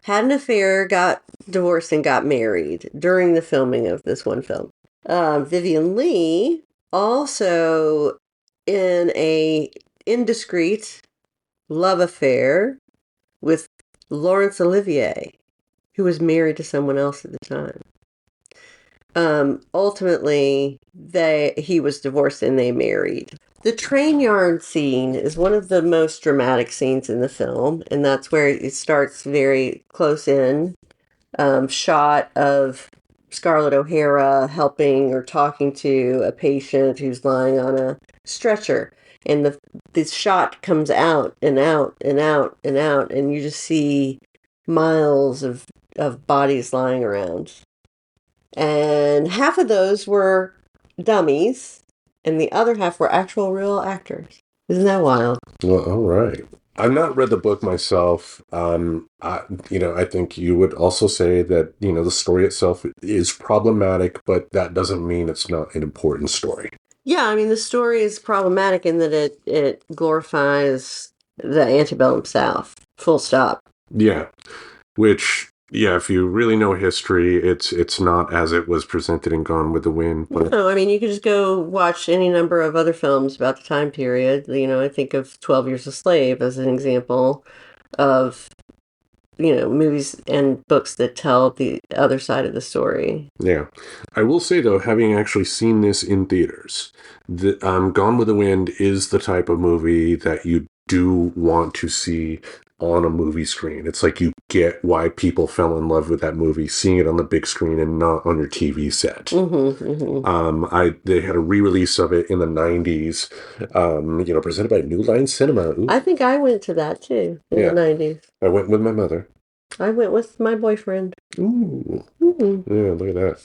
had an affair, got divorced, and got married during the filming of this one film. Vivien Leigh also in a indiscreet love affair with Laurence Olivier, who was married to someone else at the time. Ultimately, he was divorced and they married. The train yard scene is one of the most dramatic scenes in the film, and that's where it starts very close in. Shot of Scarlett O'Hara helping or talking to a patient who's lying on a stretcher. And this shot comes out and out and out and out, and you just see miles of bodies lying around. And half of those were dummies, and the other half were actual real actors. Isn't that wild? Well, all right. I've not read the book myself. I think you would also say that, the story itself is problematic, but that doesn't mean it's not an important story. Yeah, I mean, the story is problematic in that it glorifies the antebellum South. Full stop. Yeah. Which, if you really know history, it's not as it was presented in Gone with the Wind. But No, I mean, you could just go watch any number of other films about the time period. I think of 12 Years a Slave as an example of, movies and books that tell the other side of the story. Yeah. I will say, though, having actually seen this in theaters, Gone with the Wind is the type of movie that you do want to see on a movie screen. It's like you get why people fell in love with that movie, seeing it on the big screen and not on your TV set. They had a re-release of it in the 90s, presented by New Line Cinema. Ooh. I think I went to that too in the 90s. I went with my mother. I went with my boyfriend. Ooh. Yeah, look at that.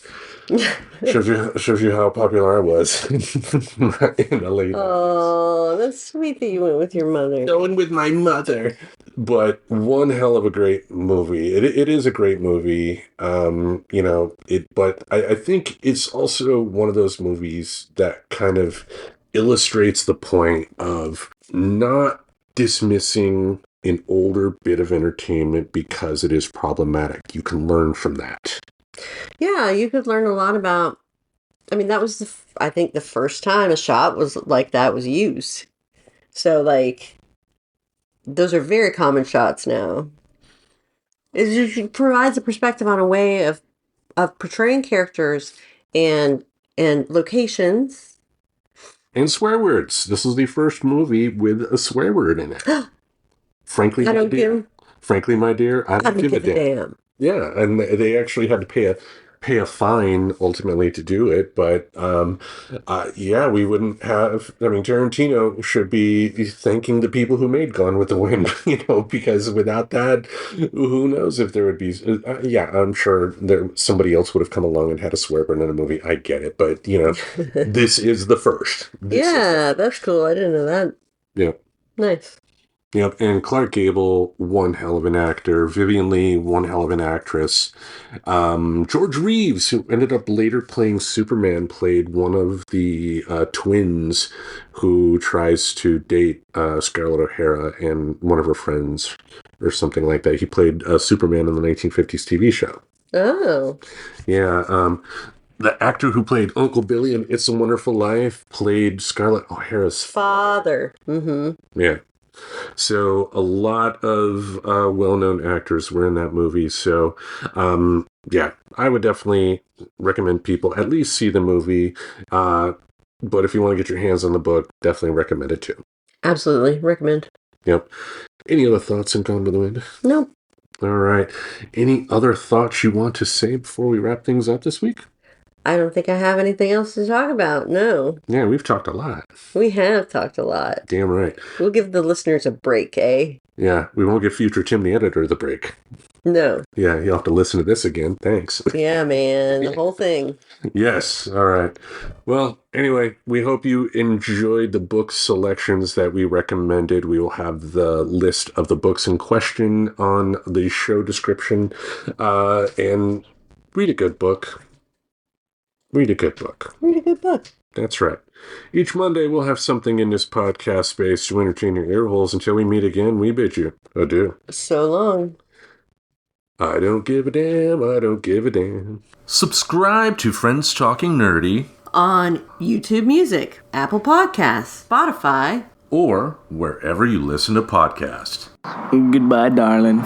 shows you how popular I was in the late 90s. Oh, that's sweet that you went with your mother. Going with my mother. But one hell of a great movie. It is a great movie. But I think it's also one of those movies that kind of illustrates the point of not dismissing an older bit of entertainment because it is problematic. You can learn from that. Yeah, you could learn a lot about. I mean, that was I think the first time a shot was like that was used. So those are very common shots now. It just provides a perspective on a way of portraying characters and locations. And swear words. This is the first movie with a swear word in it. Frankly, my dear, I don't give a damn. Yeah, and they actually had to pay a fine ultimately to do it, but we wouldn't have. I mean, Tarantino should be thanking the people who made Gone with the Wind, because without that, who knows if there would be. I'm sure somebody else would have come along and had a swear word in a movie. I get it, but this is the first. That's cool. I didn't know that. Yeah. Nice. Yep, and Clark Gable, one hell of an actor. Vivien Leigh, one hell of an actress. George Reeves, who ended up later playing Superman, played one of the twins who tries to date Scarlett O'Hara and one of her friends or something like that. He played Superman in the 1950s TV show. Oh. Yeah, the actor who played Uncle Billy in It's a Wonderful Life played Scarlett O'Hara's father. Mm-hmm. Yeah. So a lot of well-known actors were in that movie. So, I would definitely recommend people at least see the movie. But if you want to get your hands on the book, definitely recommend it too. Absolutely. Recommend. Yep. Any other thoughts on Gone with the Wind? Nope. All right. Any other thoughts you want to say before we wrap things up this week? I don't think I have anything else to talk about. No. Yeah, we've talked a lot. We have talked a lot. Damn right. We'll give the listeners a break, eh? Yeah, we won't give future Tim the editor the break. No. Yeah, you'll have to listen to this again. Thanks. Yeah, man. The whole thing. Yes. All right. Well, anyway, we hope you enjoyed the book selections that we recommended. We will have the list of the books in question on the show description. And read a good book. Read a good book. Read a good book. That's right. Each Monday, we'll have something in this podcast space to entertain your ear holes. Until we meet again, we bid you adieu. So long. I don't give a damn. I don't give a damn. Subscribe to Friends Talking Nerdy on YouTube Music, Apple Podcasts, Spotify, or wherever you listen to podcasts. Goodbye, darling.